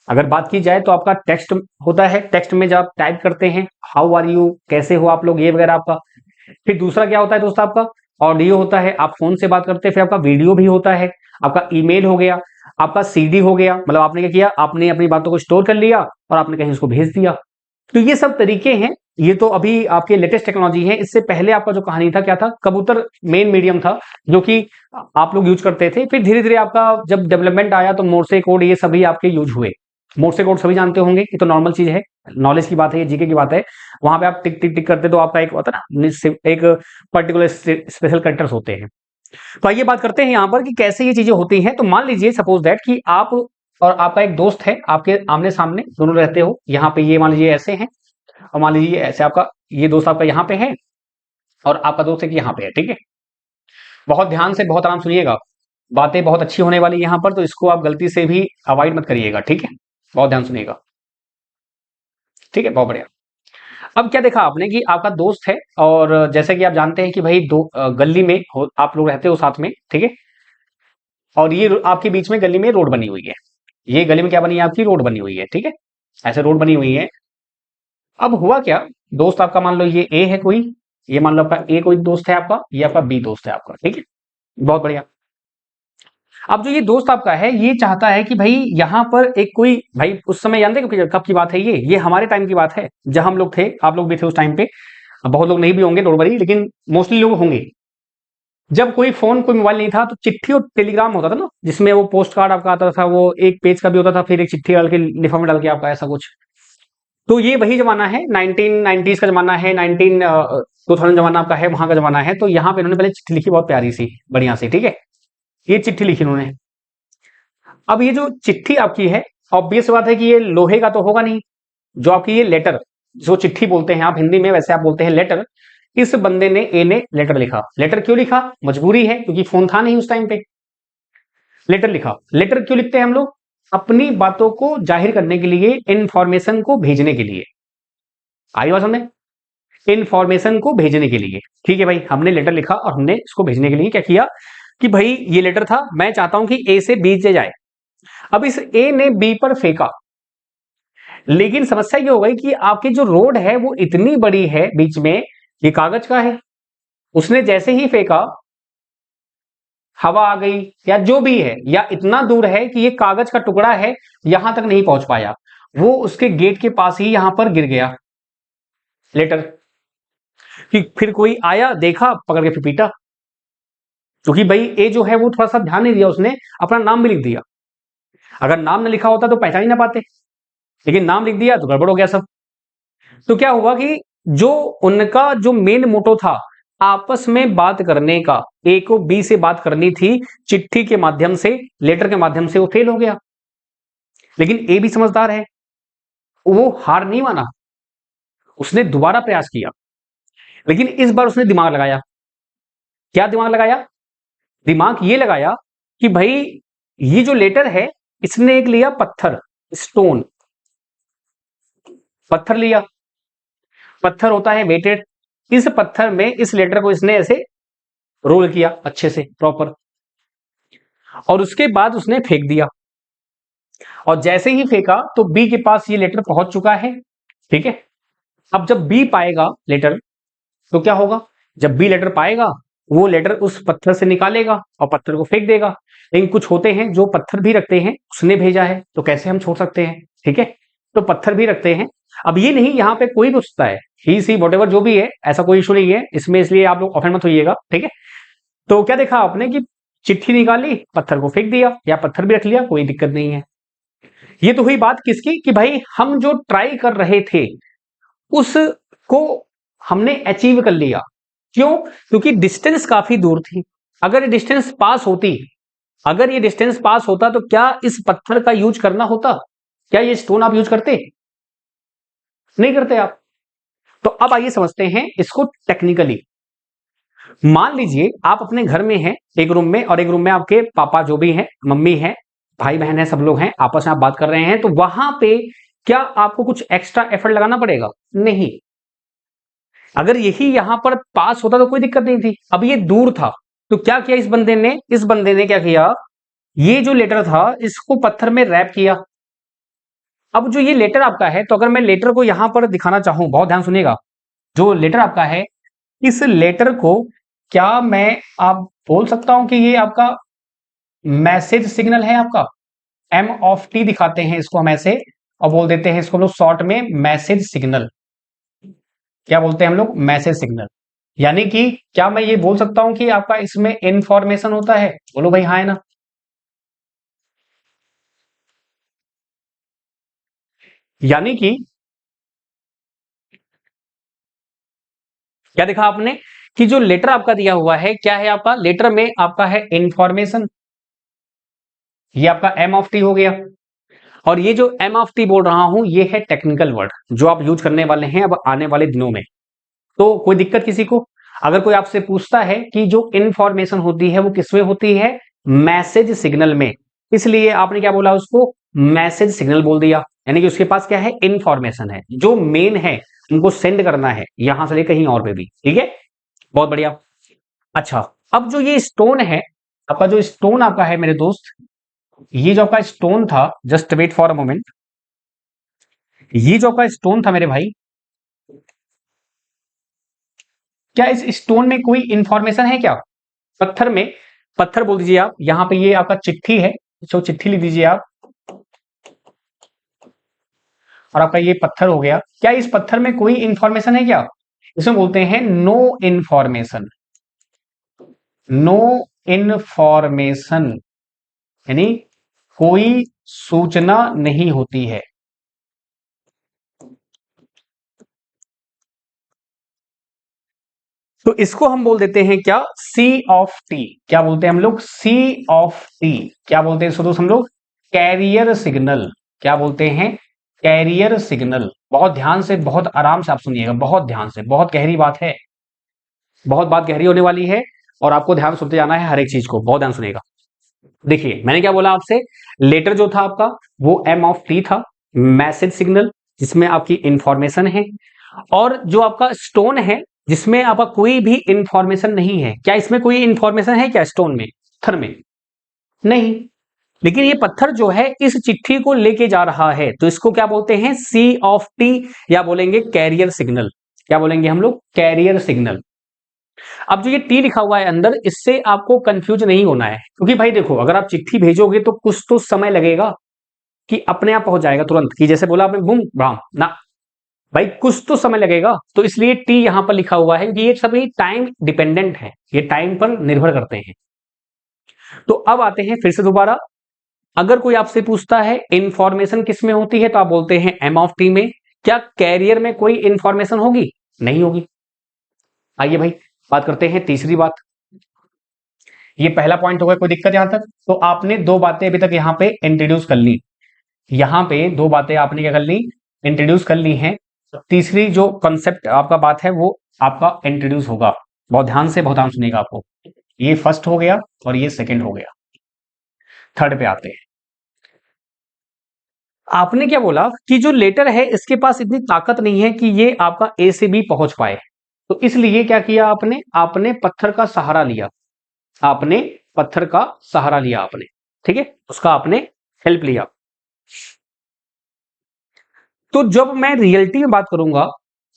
[SPEAKER 1] अगर बात की जाए तो आपका टेक्स्ट होता है, टेक्स्ट में जब आप टाइप करते हैं हाउ आर यू, कैसे हो आप लोग, ये वगैरह आपका। फिर दूसरा क्या होता है दोस्त, आपका ऑडियो होता है, आप फोन से बात करते हैं। फिर आपका वीडियो भी होता है, आपका ईमेल हो गया, आपका सीडी हो गया, मतलब आपने क्या किया, आपने अपनी बातों को स्टोर कर लिया और आपने कहीं उसको भेज दिया। तो ये सब तरीके हैं, ये तो अभी आपके लेटेस्ट टेक्नोलॉजी है। इससे पहले आपका जो कहानी था क्या था, कबूतर मेन मीडियम था जो कि आप लोग यूज करते थे। फिर धीरे धीरे आपका जब डेवलपमेंट आया तो मोर्से कोड ये सभी आपके यूज हुए। मोर्से कोड सभी जानते होंगे, ये तो नॉर्मल चीज है, नॉलेज की बात है, ये जीके की बात है। वहां पे आप टिक टिक टिक करते तो आपका एक होता ना, एक पर्टिकुलर स्पेशल कैरेक्टर्स होते हैं। तो आइए बात करते हैं यहाँ पर कि कैसे ये चीजें होती हैं। तो मान लीजिए सपोज दैट कि आप और आपका एक दोस्त है, आपके आमने सामने दोनों रहते हो। यहाँ पे ये मान लीजिए ऐसे हैं, और मान लीजिए ऐसे आपका ये दोस्त आपका यहाँ पे है और आपका दोस्त एक यहाँ पे है, ठीक है। बहुत ध्यान से बहुत आराम सुनिएगा, बातें बहुत अच्छी होने वाली यहाँ पर, तो इसको आप गलती से भी अवॉइड मत करिएगा, ठीक है। बहुत ध्यान सुनिएगा, ठीक है, बहुत बढ़िया। अब क्या देखा आपने कि आपका दोस्त है, और जैसे कि आप जानते हैं कि भाई दो गली में आप लोग रहते हो साथ में, ठीक है। और ये आपके बीच में गली में रोड बनी हुई है। ये गली में क्या बनी है, आपकी रोड बनी हुई है, ठीक है। ऐसे रोड बनी हुई है। अब हुआ क्या, दोस्त आपका मान लो ये ए है कोई, ये मान लो आपका ए कोई दोस्त है आपका, ये आपका बी दोस्त है आपका, ठीक है। बहुत बढ़िया। अब जो ये दोस्त आपका है, ये चाहता है कि भाई यहाँ पर एक कोई भाई, उस समय जानते हैं कब की बात है, ये हमारे टाइम की बात है, जब हम लोग थे, आप लोग भी थे उस टाइम पे। बहुत लोग नहीं भी होंगे, डोंट वरी, लेकिन मोस्टली लोग होंगे। जब कोई फोन कोई मोबाइल नहीं था तो चिट्ठी और टेलीग्राम होता था ना, जिसमें वो पोस्ट कार्ड आपका आता था, वो एक पेज का भी होता था, फिर एक चिट्ठी डाल के लिफाफे में डाल के आपका ऐसा कुछ। तो ये वही जमाना है, 1990s का जमाना है, 2000 जमाना आपका है, वहां का जमाना है। तो यहाँ पे इन्होंने पहले चिट्ठी लिखी, बहुत प्यारी सी बढ़िया सी, ठीक है। ये चिट्ठी लिखी इन्होंने। अब ये जो चिट्ठी आपकी है, ऑब्वियस बात है कि ये लोहे का तो होगा नहीं। जो आपकी ये लेटर, जो चिट्ठी बोलते हैं आप हिंदी में, वैसे आप बोलते हैं लेटर। इस बंदे ने, ए ने लेटर लिखा। लेटर क्यों लिखा, मजबूरी है, क्योंकि फोन था नहीं उस टाइम पे। लेटर लिखा। लेटर क्यों लिखते हैं हम लोग, अपनी बातों को जाहिर करने के लिए, इंफॉर्मेशन को भेजने के लिए। आई बात समझे, इंफॉर्मेशन को भेजने के लिए, ठीक है भाई। हमने लेटर लिखा और हमने इसको भेजने के लिए क्या किया कि भाई ये लेटर था, मैं चाहता हूं कि ए से बी से जाए। अब इस ए ने बी पर फेंका, लेकिन समस्या ये हो गई कि आपकी जो रोड है वो इतनी बड़ी है बीच में, ये कागज का है। उसने जैसे ही फेंका, हवा आ गई या जो भी है, या इतना दूर है कि ये कागज का टुकड़ा है, यहां तक नहीं पहुंच पाया, वो उसके गेट के पास ही यहां पर गिर गया लेटर। कि फिर कोई आया, देखा, पकड़ के फिर पीटा। क्योंकि भाई ए जो है वो थोड़ा सा ध्यान नहीं दिया, उसने अपना नाम भी लिख दिया। अगर नाम न लिखा होता तो पहचान ही ना पाते, लेकिन नाम लिख दिया तो गड़बड़ हो गया सब। तो क्या हुआ कि जो उनका जो मेन मोटो था, आपस में बात करने का, ए को बी से बात करनी थी चिट्ठी के माध्यम से, लेटर के माध्यम से, वो फेल हो गया। लेकिन ए भी समझदार है, वो हार नहीं माना, उसने दोबारा प्रयास किया। लेकिन इस बार उसने दिमाग लगाया। क्या दिमाग लगाया, दिमाग ये लगाया कि भाई ये जो लेटर है, इसने एक लिया पत्थर, स्टोन, पत्थर लिया। पत्थर होता है वेटेड। इस पत्थर में इस लेटर को इसने ऐसे रोल किया अच्छे से प्रॉपर, और उसके बाद उसने फेंक दिया। और जैसे ही फेंका तो बी के पास ये लेटर पहुंच चुका है, ठीक है। अब जब बी पाएगा लेटर तो क्या होगा, जब बी लेटर पाएगा, वो लेटर उस पत्थर से निकालेगा और पत्थर को फेंक देगा। लेकिन कुछ होते हैं जो पत्थर भी रखते हैं, उसने भेजा है तो कैसे हम छोड़ सकते हैं, ठीक है। तो पत्थर भी रखते हैं। अब ये नहीं, यहाँ पे कोई भी हो सकता है, ही सी वॉट एवर जो भी है, ऐसा कोई इशू नहीं है इसमें, इसलिए आप लोग ऑफेंड मत होइएगा, ठीक है। तो क्या देखा आपने कि चिट्ठी निकाली, पत्थर को फेंक दिया, या पत्थर भी रख लिया, कोई दिक्कत नहीं है। ये तो हुई बात किसकी, कि भाई हम जो ट्राई कर रहे थे उसको हमने अचीव कर लिया। क्यों, क्योंकि डिस्टेंस काफी दूर थी। अगर ये डिस्टेंस पास होती, अगर ये डिस्टेंस पास होता तो क्या इस पत्थर का यूज करना होता, क्या ये स्टोन आप यूज करते, नहीं करते आप। तो अब आइए समझते हैं इसको टेक्निकली। मान लीजिए आप अपने घर में हैं एक रूम में, और एक रूम में आपके पापा जो भी हैं, मम्मी हैं, भाई बहन है, सब लोग हैं, आपस में आप बात कर रहे हैं, तो वहां पे क्या आपको कुछ एक्स्ट्रा एफर्ट लगाना पड़ेगा? नहीं। अगर यही यहां पर पास होता तो कोई दिक्कत नहीं थी। अब ये दूर था, तो क्या किया इस बंदे ने क्या किया, ये जो लेटर था इसको पत्थर में रैप किया। अब जो ये लेटर आपका है, तो अगर मैं लेटर को यहां पर दिखाना चाहूं, बहुत ध्यान सुनिएगा, जो लेटर आपका है, इस लेटर को क्या मैं आप बोल सकता हूं कि ये आपका मैसेज सिग्नल है आपका? एम ऑफ टी दिखाते हैं इसको हम ऐसे, और बोल देते हैं इसको हम लोग शॉर्ट में मैसेज सिग्नल। क्या बोलते हैं हम लोग? Message signal. यानी कि क्या मैं ये बोल सकता हूं कि आपका इसमें इंफॉर्मेशन होता है? बोलो भाई हाँ है ना। यानी कि क्या देखा आपने कि जो लेटर आपका दिया हुआ है, क्या है आपका लेटर में? आपका है इंफॉर्मेशन। ये आपका एम ऑफ टी हो गया। और ये जो एम ऑफ टी बोल रहा हूं, ये है टेक्निकल वर्ड जो आप यूज करने वाले हैं अब आने वाले दिनों में। तो कोई दिक्कत किसी को? अगर कोई आपसे पूछता है कि जो इंफॉर्मेशन होती है वो किसमें होती है? मैसेज सिग्नल में। इसलिए आपने क्या बोला उसको? मैसेज सिग्नल बोल दिया। यानी कि उसके पास क्या है? इंफॉर्मेशन है, जो मेन है उनको सेंड करना है यहां से लेकर कहीं और पे भी। ठीक है, बहुत बढ़िया। अच्छा, अब जो ये स्टोन है आपका, जो स्टोन आपका है मेरे दोस्त, ये जो आपका स्टोन था, just wait for a moment, ये जो आपका स्टोन था मेरे भाई, क्या इस स्टोन में कोई इंफॉर्मेशन है क्या? पत्थर में, पत्थर बोल दीजिए आप, यहां पे ये आपका चिट्ठी है, तो चिट्ठी लिख दीजिए आप, और आपका ये पत्थर हो गया। क्या इस पत्थर में कोई इंफॉर्मेशन है क्या? इसमें बोलते हैं नो इंफॉर्मेशन। नो इंफॉर्मेशन यानी कोई सूचना नहीं होती है। तो इसको हम बोल देते हैं क्या? सी ऑफ टी। क्या बोलते हैं हम लोग? सी ऑफ टी। क्या बोलते हैं इसको दोस्त हम लोग? Carrier signal. क्या बोलते हैं? Carrier signal. बहुत ध्यान से, बहुत आराम से आप सुनिएगा, बहुत ध्यान से, बहुत गहरी बात है, बहुत बात गहरी होने वाली है, और आपको ध्यान सुनते जाना है हर एक चीज को, बहुत ध्यान सुनेगा। देखिए मैंने क्या बोला आपसे, लेटर जो था आपका वो एम ऑफ टी था, मैसेज सिग्नल जिसमें आपकी इंफॉर्मेशन है, और जो आपका स्टोन है जिसमें आपका कोई भी इंफॉर्मेशन नहीं है। क्या इसमें कोई इंफॉर्मेशन है क्या स्टोन में, पत्थर में? नहीं। लेकिन ये पत्थर जो है इस चिट्ठी को लेके जा रहा है, तो इसको क्या बोलते हैं? सी ऑफ टी, या बोलेंगे कैरियर सिग्नल। क्या बोलेंगे हम लोग? Carrier signal. अब जो ये टी लिखा हुआ है अंदर, इससे आपको कंफ्यूज नहीं होना है, क्योंकि भाई देखो, अगर आप चिट्ठी भेजोगे तो कुछ तो समय लगेगा कि अपने आप पहुंच जाएगा तुरंत, कि जैसे बोला आपने बुम बाम ना, भाई कुछ तो समय लगेगा। तो इसलिए टी यहां पर लिखा हुआ है कि ये सभी टाइम डिपेंडेंट है, ये टाइम पर निर्भर करते हैं। तो अब आते हैं फिर से दोबारा, अगर कोई आपसे पूछता है इंफॉर्मेशन किस में होती है, तो आप बोलते हैं एम ऑफ टी में। क्या कैरियर में कोई इंफॉर्मेशन होगी? नहीं होगी। आइए भाई बात करते हैं तीसरी बात। ये पहला पॉइंट हो गया, कोई दिक्कत यहां तक? तो आपने दो बातें अभी तक यहां पे इंट्रोड्यूस कर ली, यहां पे दो बातें आपने क्या कर ली? इंट्रोड्यूस कर ली हैं। तीसरी जो कॉन्सेप्ट आपका बात है वो आपका इंट्रोड्यूस होगा। बहुत ध्यान से, बहुत ध्यान सुनेगा आपको। ये फर्स्ट हो गया और ये सेकंड हो गया। थर्ड पे आते हैं। आपने क्या बोला कि जो लेटर है इसके पास इतनी ताकत नहीं है कि ये आपका ए से बी पहुंच पाए, तो इसलिए क्या किया आपने? आपने पत्थर का सहारा लिया। आपने पत्थर का सहारा लिया आपने, ठीक है, उसका आपने हेल्प लिया। तो जब मैं रियलिटी में बात करूंगा,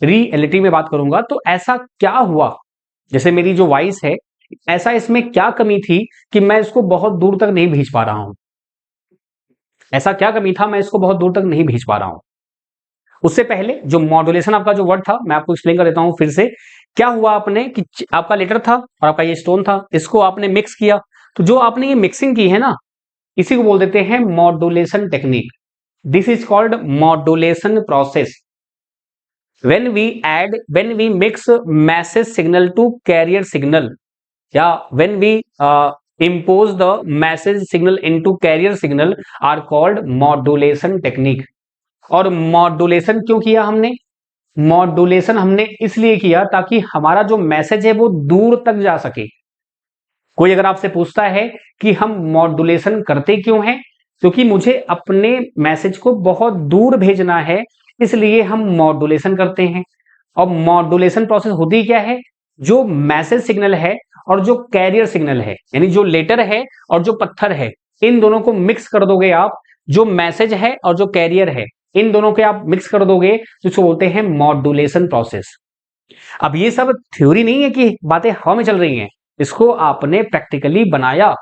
[SPEAKER 1] रियलिटी में बात करूंगा, तो ऐसा क्या हुआ, जैसे मेरी जो वॉइस है, ऐसा इसमें क्या कमी थी कि मैं इसको बहुत दूर तक नहीं भेज पा रहा हूं? ऐसा क्या कमी था मैं इसको बहुत दूर तक नहीं भेज पा रहा हूं? उससे पहले जो मॉड्यूलेशन आपका जो वर्ड था, मैं आपको एक्सप्लेन कर देता हूं फिर से। क्या हुआ आपने कि आपका लेटर था और आपका ये स्टोन था, इसको आपने मिक्स किया। तो जो आपने ये मिक्सिंग की है ना, इसी को बोल देते हैं modulation technique. This is called modulation process. when we mix message signal to carrier signal, या when we impose the message signal into carrier signal are called modulation technique। और मॉड्यूलेशन क्यों किया हमने? मॉड्यूलेशन हमने इसलिए किया ताकि हमारा जो मैसेज है वो दूर तक जा सके। कोई अगर आपसे पूछता है कि हम मॉड्यूलेशन करते क्यों हैं, क्योंकि मुझे अपने मैसेज को बहुत दूर भेजना है, इसलिए हम मॉड्यूलेशन करते हैं। और मॉड्यूलेशन प्रोसेस होती क्या है, जो मैसेज सिग्नल है और जो कैरियर सिग्नल है, यानी जो लेटर है और जो पत्थर है, इन दोनों को मिक्स कर दोगे आप, जो मैसेज है और जो कैरियर है, इन दोनों के आप मिक्स कर दोगे, जिसको बोलते हैं मॉड्यूलेशन प्रोसेस। अब ये सब थ्योरी नहीं है कि बातें हवा में चल रही हैं, इसको आपने प्रैक्टिकली बनाया।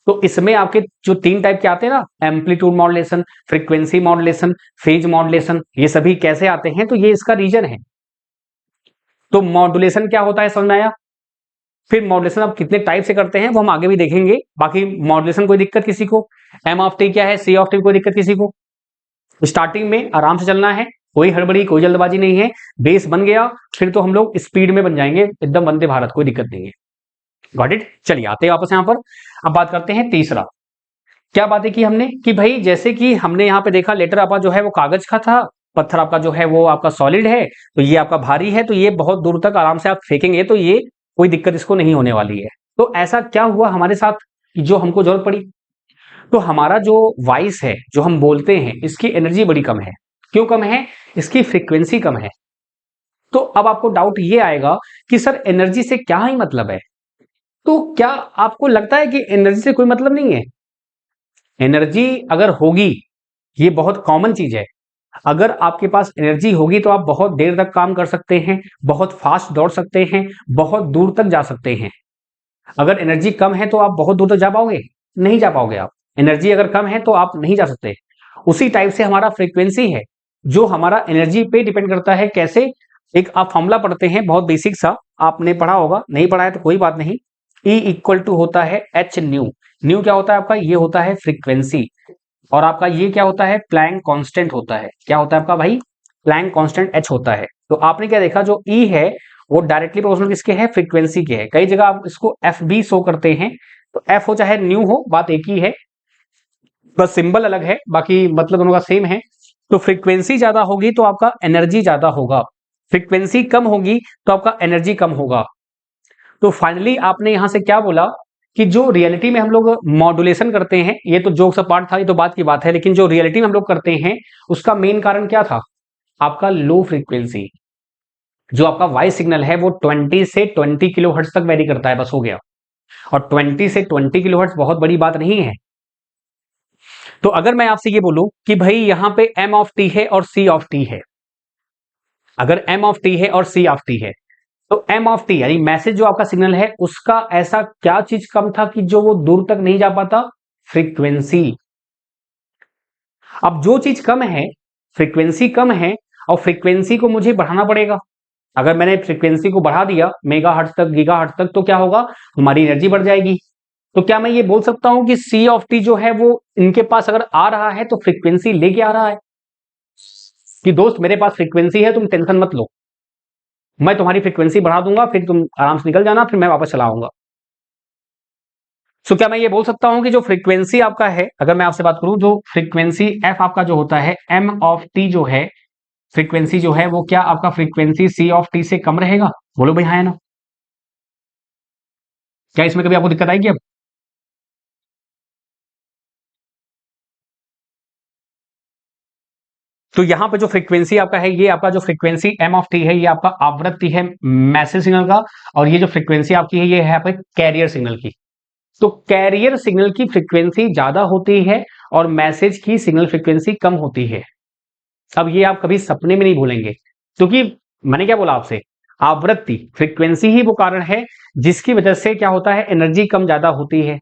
[SPEAKER 1] तो इसमें आपके जो 3 टाइप के आते हैं ना, amplitude modulation, frequency modulation, phase modulation, ये सभी कैसे आते हैं, तो ये इसका रीजन है। तो मॉड्यूलेशन क्या होता है समझ में आया। फिर मॉड्यूलेशन आप कितने टाइप से करते हैं वो हम आगे भी देखेंगे। बाकी मॉड्यूलेशन कोई दिक्कत किसी को, एम ऑफ टी क्या है, सी ऑफ टी कोई दिक्कत किसी को। स्टार्टिंग में आराम से चलना है, कोई हड़बड़ी कोई जल्दबाजी नहीं है। बेस बन गया फिर तो हम लोग स्पीड में बन जाएंगे एकदम वंदे भारत, कोई दिक्कत नहीं है। Got it. चलिए आते हैं वापस यहां पर। अब बात करते हैं तीसरा। क्या बातें की हमने कि भाई जैसे कि हमने यहाँ पे देखा लेटर आपका जो है वो कागज का था, पत्थर आपका जो है वो आपका सॉलिड है, तो ये आपका भारी है, तो ये बहुत दूर तक आराम से आप फेंकेंगे तो ये कोई दिक्कत इसको नहीं होने वाली है। तो ऐसा क्या हुआ हमारे साथ कि जो हमको जरूरत पड़ी, तो हमारा जो वॉइस है जो हम बोलते हैं इसकी एनर्जी बड़ी कम है। क्यों कम है, इसकी फ्रीक्वेंसी कम है। तो अब आपको डाउट ये आएगा कि सर एनर्जी से क्या ही मतलब है। तो क्या आपको लगता है कि एनर्जी से कोई मतलब नहीं है। एनर्जी अगर होगी, ये बहुत कॉमन चीज है, अगर आपके पास एनर्जी होगी तो आप बहुत देर तक काम कर सकते हैं, बहुत फास्ट दौड़ सकते हैं, बहुत दूर तक जा सकते हैं। अगर एनर्जी कम है तो आप बहुत दूर तक जा पाओगे, नहीं जा पाओगे। आप एनर्जी अगर कम है तो आप नहीं जा सकते। उसी टाइप से हमारा फ्रीक्वेंसी है जो हमारा एनर्जी पे डिपेंड करता है। कैसे, एक आप फॉर्मूला पढ़ते हैं बहुत बेसिक सा, आपने पढ़ा होगा, नहीं पढ़ा है तो कोई बात नहीं। E इक्वल टू होता है एच न्यू। न्यू क्या होता है आपका, ये होता है फ्रीक्वेंसी, और आपका ये क्या होता है, प्लैंक कांस्टेंट होता है। क्या होता है आपका भाई, प्लैंक कांस्टेंट एच होता है। तो आपने क्या देखा, जो ई है वो डायरेक्टली प्रोपोर्शनल किसके है, फ्रीक्वेंसी के है। कई जगह आप इसको एफ भी शो करते हैं, तो एफ हो चाहे न्यू हो, बात एक ही है, बस सिंबल अलग है, बाकी मतलब दोनों का सेम है। तो फ्रीक्वेंसी ज्यादा होगी तो आपका एनर्जी ज्यादा होगा, फ्रीक्वेंसी कम होगी तो आपका एनर्जी कम होगा। तो फाइनली आपने यहां से क्या बोला कि जो रियलिटी में हम लोग मॉड्यूलेशन करते हैं, ये तो जोक सा पार्ट था, ये तो बात की बात है, लेकिन जो रियलिटी में हम लोग करते हैं उसका मेन कारण क्या था, आपका लो फ्रीक्वेंसी। जो आपका वॉइस सिग्नल है वो 20 से 20 किलोहर्ट्ज तक वेरी करता है, बस हो गया। और 20 से 20 किलोहर्ट्ज बहुत बड़ी बात नहीं है। तो अगर मैं आपसे ये बोलूं कि भाई यहां पे एम ऑफ टी है और सी ऑफ टी है, अगर एम ऑफ टी है और सी ऑफ टी है, तो एम ऑफ टी यानी मैसेज जो आपका सिग्नल है उसका ऐसा क्या चीज कम था कि जो वो दूर तक नहीं जा पाता, फ्रीक्वेंसी। अब जो चीज कम है, फ्रीक्वेंसी कम है, और फ्रीक्वेंसी को मुझे बढ़ाना पड़ेगा। अगर मैंने फ्रीक्वेंसी को बढ़ा दिया मेगा हर्ट्ज तक, गीगा हर्ट्ज तक, तो क्या होगा, हमारी एनर्जी बढ़ जाएगी। तो क्या मैं ये बोल सकता हूं कि सी ऑफ टी जो है वो इनके पास अगर आ रहा है तो फ्रीक्वेंसी लेके आ रहा है, कि दोस्त मेरे पास फ्रीक्वेंसी है, तुम टेंशन मत लो, मैं तुम्हारी फ्रीक्वेंसी बढ़ा दूंगा, फिर तुम आराम से निकल जाना, फिर मैं वापस चला आऊंगा। सो क्या मैं ये बोल सकता हूं कि जो फ्रीक्वेंसी आपका है, अगर मैं आपसे बात करूं, जो फ्रीक्वेंसी एफ आपका जो होता है, एम ऑफ टी जो है, फ्रीक्वेंसी जो है वो क्या आपका फ्रीक्वेंसी सी ऑफ टी से कम रहेगा। बोलो भाई हाँ है ना। क्या इसमें कभी आपको दिक्कत आएगी अब। तो यहां पे जो फ्रीक्वेंसी आपका है, ये आपका जो फ्रीक्वेंसी एम ऑफ टी है, ये आपका आवृत्ति है मैसेज सिग्नल का, और ये जो फ्रीक्वेंसी आपकी है ये है आपके कैरियर सिग्नल की। तो कैरियर सिग्नल की फ्रीक्वेंसी ज्यादा होती है और मैसेज की सिग्नल फ्रीक्वेंसी कम होती है। अब ये आप कभी सपने में नहीं भूलेंगे, क्योंकि मैंने क्या बोला आपसे, आवृत्ति फ्रीक्वेंसी ही वो कारण है जिसकी वजह से क्या होता है, एनर्जी कम ज्यादा होती है,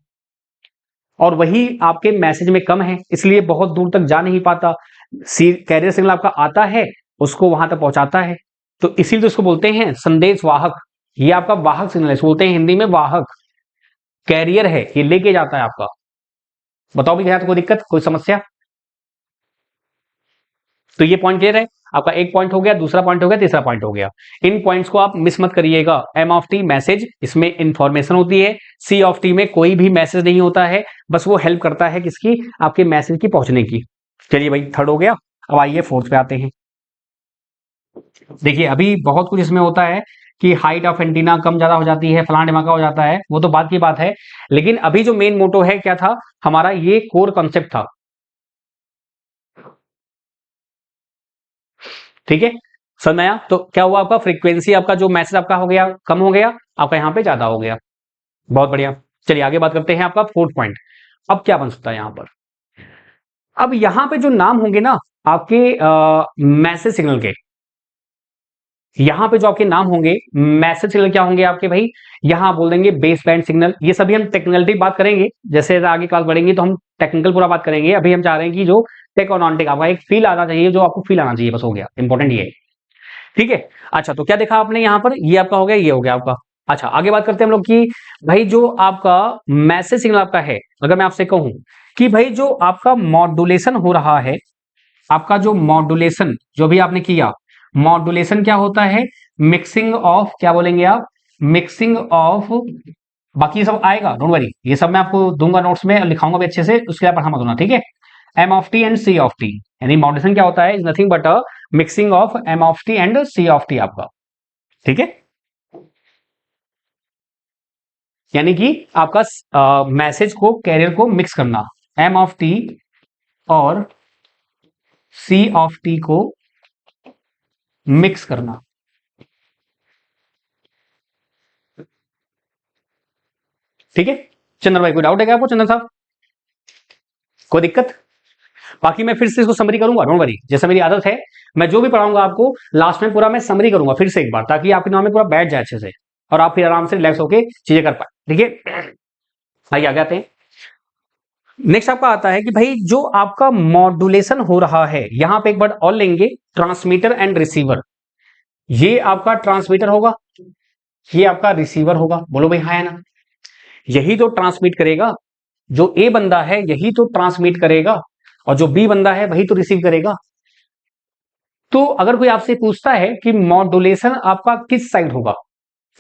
[SPEAKER 1] और वही आपके मैसेज में कम है, इसलिए बहुत दूर तक जा नहीं पाता। कैरियर सिग्नल आपका आता है, उसको वहां तक पहुंचाता है, तो इसीलिए तो इसको बोलते हैं संदेश वाहक। ये आपका वाहक सिग्नल है, बोलते हैं हिंदी में वाहक। कैरियर है, ये लेके जाता है आपका। बताओ भी, तो कोई दिक्कत कोई समस्या। तो ये पॉइंट क्लियर है आपका, एक पॉइंट हो गया, दूसरा पॉइंट हो गया, तीसरा पॉइंट हो गया। इन पॉइंट्स को आप मिस मत करिएगा। एम ऑफ टी मैसेज, इसमें इंफॉर्मेशन होती है। सी ऑफ टी में कोई भी मैसेज नहीं होता है, बस वो हेल्प करता है किसकी, आपके मैसेज की पहुंचने की। चलिए भाई, थर्ड हो गया। अब आइए फोर्थ पे आते हैं। देखिए अभी बहुत कुछ इसमें होता है कि हाइट ऑफ एंटीना कम ज्यादा हो जाती है, फलाना ढिमाका हो जाता है, वो तो बात की बात है। लेकिन अभी जो मेन मोटो है क्या था हमारा, ये कोर कॉन्सेप्ट था। ठीक है, समझ में आया? तो क्या हुआ आपका, फ्रीक्वेंसी आपका जो मैसेज आपका हो गया कम हो गया, आपका यहाँ पे ज्यादा हो गया। बहुत बढ़िया। चलिए आगे बात करते हैं आपका फोर्थ पॉइंट। अब क्या बन सकता है यहाँ पर, अब यहाँ पे जो नाम होंगे ना आपके मैसेज सिग्नल के, यहाँ पे जो आपके नाम होंगे मैसेज सिग्नल क्या होंगे आपके भाई, यहाँ बोल देंगे बेस बैंड सिग्नल। ये सभी हम टेक्निकलिटी बात करेंगे, जैसे आगे क्लास बढ़ेंगे तो हम टेक्निकल पूरा बात करेंगे। अभी हम चाह रहे हैं कि जो टेक और नॉन टेक आपका एक फील आना चाहिए, जो आपको फील आना चाहिए, बस हो गया, इंपॉर्टेंट ये है। ठीक है। अच्छा तो क्या देखा आपने यहाँ पर, ये आपका हो गया, ये हो गया आपका। अच्छा आगे बात करते हैं हम लोग कि भाई जो आपका मैसेज सिग्नल आपका है, अगर मैं आपसे कहूं कि भाई जो आपका मॉड्यूलेशन हो रहा है, आपका जो मॉड्यूलेशन जो भी आपने किया, मॉड्यूलेशन क्या होता है, मिक्सिंग ऑफ, क्या बोलेंगे आप, मिक्सिंग ऑफ, बाकी सब आएगा डोंट वरी, ये सब मैं आपको दूंगा नोट्स में, लिखाऊंगा भी अच्छे से, उसके बाद पढ़ा मत होना, ठीक है। M of T and C of T, यानी मॉड्यूलेशन क्या होता है, is nothing but a mixing of M of T and C of T आपका। ठीक है, यानी कि आपका मैसेज को, कैरियर को मिक्स करना, एम ऑफ टी और सी ऑफ टी को मिक्स करना। ठीक है, चंद्र भाई कोई डाउट है क्या आपको, चंद्र साहब कोई दिक्कत? बाकी मैं फिर से इसको समरी करूंगा, डोंट वरी, जैसा मेरी आदत है, मैं जो भी पढ़ाऊंगा आपको लास्ट में पूरा मैं समरी करूंगा फिर से एक बार, ताकि आपके दिमाग में पूरा बैठ जाए अच्छे से, और आप फिर आराम से रिलैक्स होकर चीजें कर पाए। ठीक है, आइए आगे आते हैं। नेक्स्ट आपका आता है कि भाई जो आपका मॉड्यूलेशन हो रहा है, यहां पे एक वर्ड और लेंगे, ट्रांसमीटर एंड रिसीवर। ये आपका ट्रांसमीटर होगा, ये आपका रिसीवर होगा, बोलो भाई हाँ है ना। यही तो ट्रांसमिट करेगा, जो ए बंदा है यही तो ट्रांसमिट करेगा, और जो बी बंदा है वही तो रिसीव करेगा। तो अगर कोई आपसे पूछता है कि मॉड्यूलेशन आपका किस साइड होगा,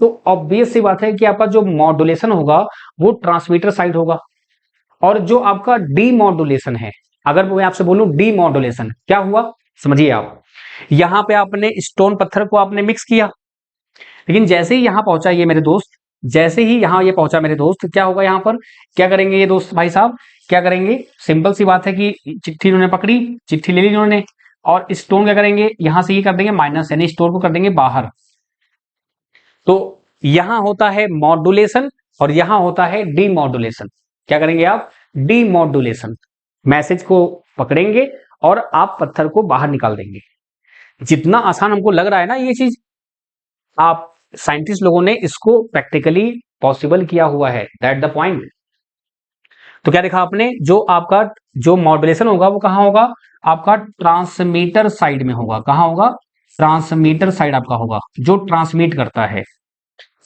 [SPEAKER 1] तो ऑब्वियस सी बात है कि आपका जो मॉड्यूलेशन होगा वो ट्रांसमीटर साइड होगा। और जो आपका डीमॉड्यूलेशन है, अगर मैं आपसे बोलूं डीमॉड्यूलेशन क्या हुआ, समझिए आप, यहां पे आपने स्टोन पत्थर को आपने मिक्स किया, लेकिन जैसे ही यहां पहुंचा ये मेरे दोस्त, जैसे ही यहां ये पहुंचा मेरे दोस्त, क्या होगा यहां पर, क्या करेंगे ये दोस्त भाई साहब, क्या करेंगे, सिंपल सी बात है कि चिट्ठी इन्होंने पकड़ी, चिट्ठी ले ली इन्होंने, और स्टोन क्या करेंगे, यहां से ये कर देंगे माइनस, यानी स्टोन को कर देंगे बाहर। तो यहां होता है मॉड्यूलेशन और यहां होता है डीमॉड्यूलेशन। क्या करेंगे आप, डीमॉड्यूलेशन, मैसेज को पकड़ेंगे और आप पत्थर को बाहर निकाल देंगे। जितना आसान हमको लग रहा है ना ये चीज, आप साइंटिस्ट लोगों ने इसको प्रैक्टिकली पॉसिबल किया हुआ है, दैट द पॉइंट। तो क्या देखा आपने, जो आपका जो मॉड्यूलेशन होगा वो कहां होगा, आपका ट्रांसमीटर साइड में होगा। कहां होगा, ट्रांसमीटर साइड आपका होगा, जो ट्रांसमिट करता है।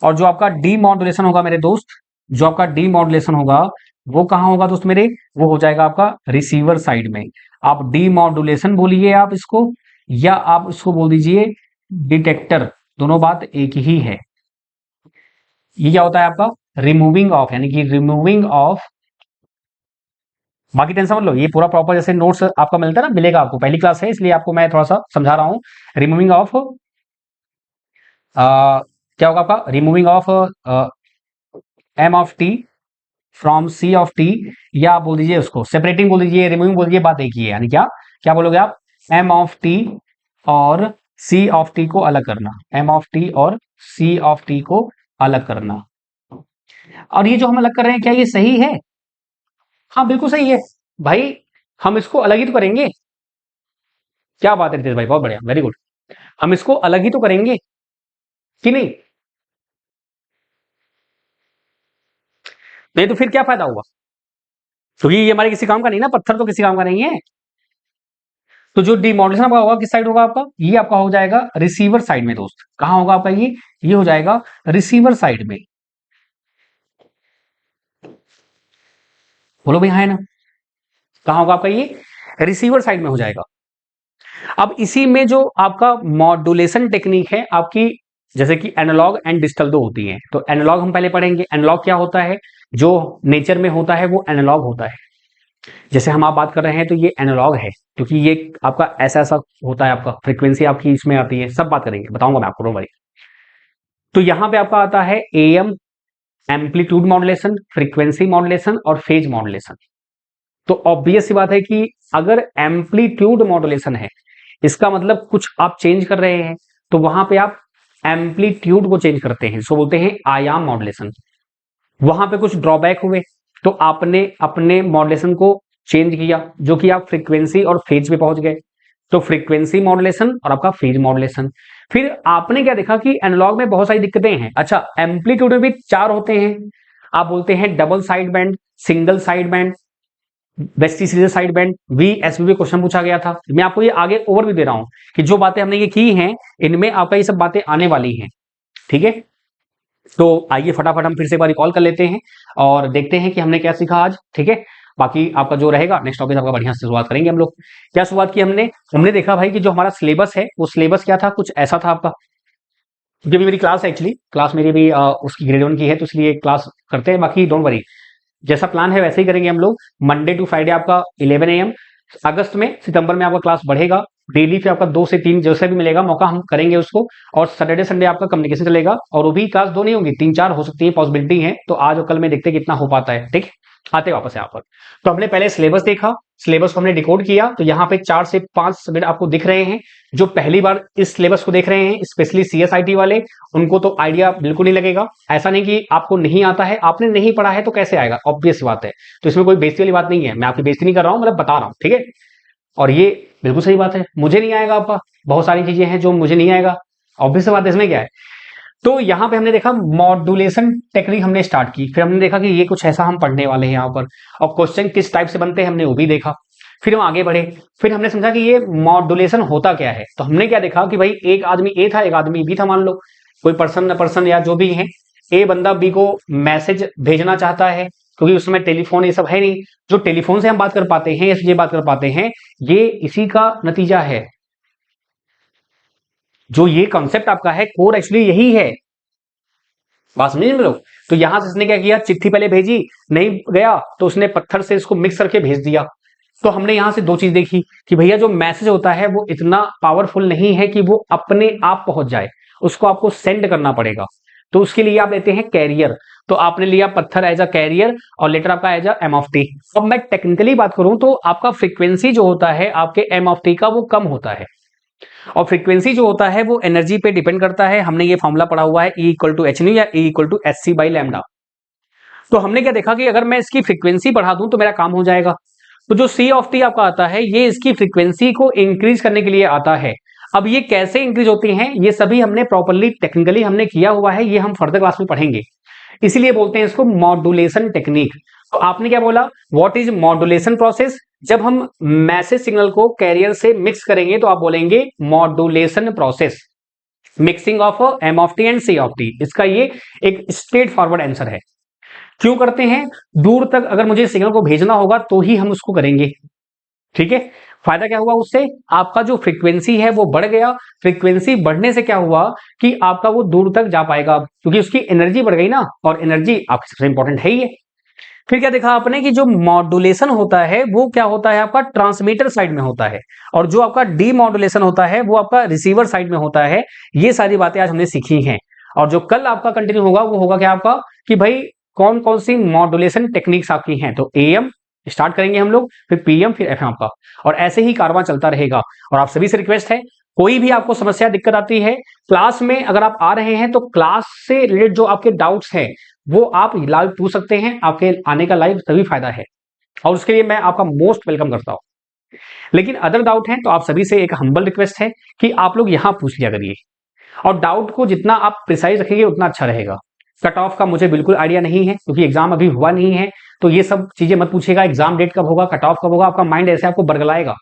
[SPEAKER 1] और जो आपका डीमॉड्यूलेशन होगा मेरे दोस्त, जो आपका डीमॉड्यूलेशन होगा वो कहां होगा दोस्त मेरे, वो हो जाएगा आपका रिसीवर साइड में। आप डीमॉड्यूलेशन बोलिए आप इसको, या आप इसको बोल दीजिए डिटेक्टर, दोनों बात एक ही है। ये क्या होता है आपका, रिमूविंग ऑफ, यानी कि रिमूविंग ऑफ, बाकी टेंशन मत लो, ये पूरा प्रॉपर जैसे नोट्स आपका मिलता है ना, मिलेगा आपको, पहली क्लास है इसलिए आपको मैं थोड़ा सा समझा रहा हूं। रिमूविंग ऑफ, क्या होगा आपका, removing of M of T from C of T, या आप बोल दीजिए उसको सेपरेटिंग बोल दीजिए, रिमूविंग बोल दीजिए, बात एक ही है। यानी क्या, क्या बोलोगे आप, एम ऑफ टी और सी ऑफ टी को अलग करना, एम ऑफ टी और सी ऑफ टी को अलग करना। और ये जो हम अलग कर रहे हैं क्या ये सही है, हाँ बिल्कुल सही है भाई, हम इसको अलग ही तो करेंगे। क्या बात है रितेश भाई, बहुत बढ़िया, वेरी गुड, हम इसको अलग ही तो करेंगे कि नहीं, नहीं तो फिर क्या फायदा हुआ, क्योंकि ये हमारे किसी काम का नहीं ना, पत्थर तो किसी काम का नहीं है। तो जो डिमॉड्यूलेशन आपका होगा किस साइड होगा आपका, ये आपका हो जाएगा रिसीवर साइड में दोस्त। कहां होगा आपका ये हो जाएगा रिसीवर साइड में। बोलो भाई हाँ है ना, कहां होगा आपका ये, रिसीवर साइड में हो जाएगा। अब इसी में जो आपका मॉड्यूलेशन टेक्निक है आपकी, जैसे कि एनालॉग एंड डिजिटल दो होती हैं। तो एनालॉग हम पहले पढ़ेंगे, एनालॉग क्या होता है, जो नेचर में होता है वो एनालॉग होता है। जैसे हम आप बात कर रहे हैं तो ये एनालॉग है, क्योंकि ये आपका ऐसा ऐसा होता है, आपका फ्रीक्वेंसी आपकी इसमें आती है, सब बात करेंगे, बताऊंगा मैं आपको, डोंट वरी। तो यहाँ पे आपका आता है am, amplitude modulation, frequency modulation और फेज मॉड्यूलेशन। तो ऑब्वियस सी बात है कि अगर एम्पलीट्यूड मॉड्यूलेशन है, इसका मतलब कुछ आप चेंज कर रहे हैं, तो वहां पे आप एम्पलीट्यूड को चेंज करते हैं, इसको बोलते हैं आयाम मॉड्यूलेशन। वहां पे कुछ ड्रॉबैक हुए, तो आपने अपने मॉड्यूलेशन को चेंज किया, जो कि आप फ्रीक्वेंसी और फेज पे पहुंच गए। तो फ्रीक्वेंसी मॉड्यूलेशन और आपका फेज मॉड्यूलेशन। फिर आपने क्या देखा कि एनालॉग में बहुत सारी दिक्कतें हैं। अच्छा, एम्पलीट्यूड में भी 4 होते हैं, आप बोलते हैं double side band, single side band, vestigial side band, VSB question पूछा गया था। मैं आपको ये आगे ओवरव्यू दे रहा हूं कि जो बातें हमने ये की हैं, इनमें आपका ये सब बातें आने वाली हैं। ठीक है, तो आइए फटाफट हम फिर से एक बार रिकॉल कर लेते हैं और देखते हैं कि हमने क्या सीखा आज। ठीक है, बाकी आपका जो रहेगा नेक्स्ट टॉपिक आपका बढ़िया से शुरुआत करेंगे हम लोग। क्या शुरुआत की हमने हमने देखा भाई कि जो हमारा सिलेबस है वो सिलेबस क्या था, कुछ ऐसा था आपका। क्योंकि मेरी क्लास है, एक्चुअली क्लास मेरी भी उसकी ग्रेड 1 की है, तो इसलिए क्लास करते हैं, बाकी डोंट वरी, जैसा प्लान है वैसे ही करेंगे हम लोग। मंडे टू फ्राइडे आपका 11 AM। अगस्त में, सितंबर में आपका क्लास बढ़ेगा डेली, फिर आपका 2 से 3 जैसे भी मिलेगा मौका हम करेंगे उसको। और सैटरडे संडे आपका कम्युनिकेशन चलेगा, और वो भी क्लास 2 नहीं होंगी, 3-4 हो सकती है, पॉसिबिलिटी है। तो आज और कल में देखते हैं कितना हो पाता है। ठीक, आते वापस यहाँ पर। तो हमने पहले सिलेबस देखा, सिलेबस को हमने डिकोड किया, तो यहाँ पे 4 से 5 सब्जेक्ट आपको दिख रहे हैं। जो पहली बार इस सिलेबस को देख रहे हैं, स्पेशली CSIT वाले, उनको तो आइडिया बिल्कुल नहीं लगेगा। ऐसा नहीं कि आपको नहीं आता है, आपने नहीं पढ़ा है तो कैसे आएगा, ऑब्वियस बात है। तो इसमें कोई बेइज्जती वाली बात नहीं है, मैं आपकी बेइज्जती नहीं कर रहा हूं, मतलब बता रहा हूं। ठीक है, और ये बिल्कुल सही बात है, मुझे नहीं आएगा आपका, बहुत सारी चीजें हैं जो मुझे नहीं आएगा, ऑब्वियस बात है, इसमें क्या है। तो यहाँ पे हमने देखा मॉड्यूलेशन टेक्निक हमने स्टार्ट की, फिर हमने देखा कि ये कुछ ऐसा हम पढ़ने वाले हैं यहाँ पर, और क्वेश्चन किस टाइप से बनते हैं हमने वो भी देखा। फिर हम आगे बढ़े, फिर हमने समझा कि ये मॉड्यूलेशन होता क्या है। तो हमने क्या देखा कि भाई एक आदमी ए था, एक आदमी बी था, मान लो कोई पर्सन या जो भी है, ए बंदा बी को मैसेज भेजना चाहता है, क्योंकि उसमें टेलीफोन ये सब है नहीं। जो टेलीफोन से हम बात कर पाते हैं, ये बात कर पाते हैं, ये इसी का नतीजा है। जो ये कॉन्सेप्ट आपका है, कोड एक्चुअली यही है, बात समझे लोग। तो यहां से इसने क्या किया, चिट्ठी पहले भेजी, नहीं गया तो उसने पत्थर से इसको मिक्स करके भेज दिया। तो हमने यहां से 2 चीज देखी कि भैया जो मैसेज होता है वो इतना पावरफुल नहीं है कि वो अपने आप पहुंच जाए, उसको आपको सेंड करना पड़ेगा। तो उसके लिए आप लेते हैं कैरियर। तो आपने लिया पत्थर एज अ कैरियर, और लेटर आपका एज अ MT। अब मैं टेक्निकली बात करूं तो आपका फ्रीक्वेंसी जो होता है आपके MT का, वो कम होता है, और फ्रीक्वेंसी जो होता है वो एनर्जी पे डिपेंड करता है। हमने ये फॉर्मूला पढ़ा हुआ है, E=hν या E=hc/λ। तो हमने क्या देखा कि अगर मैं इसकी फ्रीक्वेंसी बढ़ा दूं तो मेरा काम हो जाएगा। तो जो C आपका आता है, ये इसकी फ्रीक्वेंसी को इंक्रीज करने के लिए आता है। अब ये कैसे इंक्रीज होती हैं, ये सभी हमने प्रॉपर्ली टेक्निकली हमने किया हुआ है, ये हम फर्दर क्लास में पढ़ेंगे। इसीलिए बोलते हैं इसको मॉड्यूलेशन टेक्निक। तो आपने क्या बोला, व्हाट इज मॉड्यूलेशन प्रोसेस। जब हम मैसेज सिग्नल को कैरियर से मिक्स करेंगे तो आप बोलेंगे modulation process, mixing of MT and C। इसका ये एक स्ट्रेट फॉरवर्ड आंसर है। क्यों करते हैं, दूर तक अगर मुझे सिग्नल को भेजना होगा तो ही हम उसको करेंगे। ठीक है, फायदा क्या हुआ उससे, आपका जो फ्रीक्वेंसी है वो बढ़ गया। फ्रीक्वेंसी बढ़ने से क्या हुआ कि आपका वो दूर तक जा पाएगा, क्योंकि उसकी एनर्जी बढ़ गई ना, और एनर्जी आपकी सबसे इंपॉर्टेंट है ही है। फिर क्या देखा आपने कि जो मॉड्यूलेशन होता है वो क्या होता है, आपका ट्रांसमीटर साइड में होता है, और जो आपका डीमॉड्यूलेशन होता है वो आपका रिसीवर साइड में होता है। ये सारी बातें आज हमने सीखी हैं, और जो कल आपका कंटिन्यू होगा वो होगा क्या आपका, कि भाई कौन कौन सी मॉड्यूलेशन टेक्निक्स आपकी हैं। तो AM स्टार्ट करेंगे हम लोग, फिर PM, फिर FM आपका, और ऐसे ही कारवां चलता रहेगा। और आप सभी से रिक्वेस्ट है, कोई भी आपको समस्या दिक्कत आती है क्लास में, अगर आप आ रहे हैं तो क्लास से रिलेटेड जो आपके डाउट्स हैं वो आप लाइव पूछ सकते हैं, आपके आने का लाइव तभी फायदा है, और उसके लिए मैं आपका मोस्ट वेलकम करता हूं। लेकिन अदर डाउट है तो आप सभी से एक हम्बल रिक्वेस्ट है कि आप लोग यहां पूछ लिया करिए, और डाउट को जितना आप प्रिसाइज रखेंगे उतना अच्छा रहेगा। कट ऑफ का मुझे बिल्कुल आइडिया नहीं है, क्योंकि एग्जाम अभी हुआ नहीं है, तो ये सब चीजें मत पूछेगा, एग्जाम डेट कब होगा, कट ऑफ कब होगा, आपका माइंड ऐसे आपको बरगलाएगा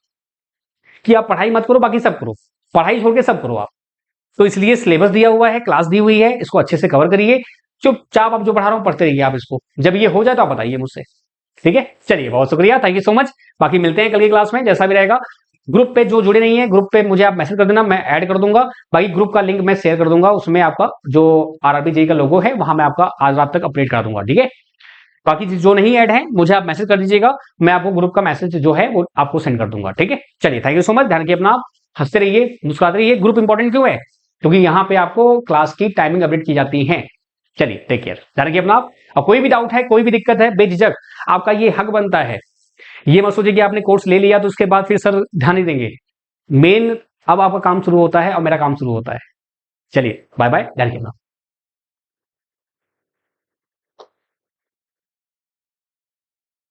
[SPEAKER 1] कि आप पढ़ाई मत करो, बाकी सब करो, पढ़ाई छोड़ के सब करो आप। तो इसलिए सिलेबस दिया हुआ है, क्लास दी हुई है, इसको अच्छे से कवर करिए, चुपचाप आप जो पढ़ा रहा हूं पढ़ते रहिए आप इसको, जब ये हो जाए तो आप बताइए मुझसे। ठीक है, चलिए बहुत शुक्रिया, थैंक यू सो मच। बाकी मिलते हैं कल की क्लास में, जैसा भी रहेगा। ग्रुप पे जो जुड़े नहीं है, ग्रुप पे मुझे आप मैसेज कर देना, मैं ऐड कर दूंगा। बाकी ग्रुप का लिंक मैं शेयर कर दूंगा, उसमें आपका जो RRB JEE का लोगो है वहां मैं आपका आज रात तक अपडेट करा दूंगा। ठीक है, बाकी जो नहीं ऐड है मुझे आप मैसेज कर दीजिएगा, मैं आपको ग्रुप का मैसेज जो है वो आपको सेंड कर दूंगा। ठीक है, चलिए थैंक यू सो मच। ध्यान रखिए अपना, हंसते रहिए, मुस्कुराते रहिए। ग्रुप इंपॉर्टेंट क्यों है? क्योंकि यहाँ पे आपको क्लास की टाइमिंग अपडेट की जाती है। चलिए टेक केयर, ध्यान रखिए अपना। और कोई भी डाउट है, कोई भी दिक्कत है, बेझिझक आपका ये हक बनता है। ये मत सोचिए कि आपने कोर्स ले लिया तो उसके बाद फिर सर ध्यान नहीं देंगे। मेन अब आपका काम शुरू होता है और मेरा काम शुरू होता है। चलिए बाय बाय, ध्यान रखिए अपना।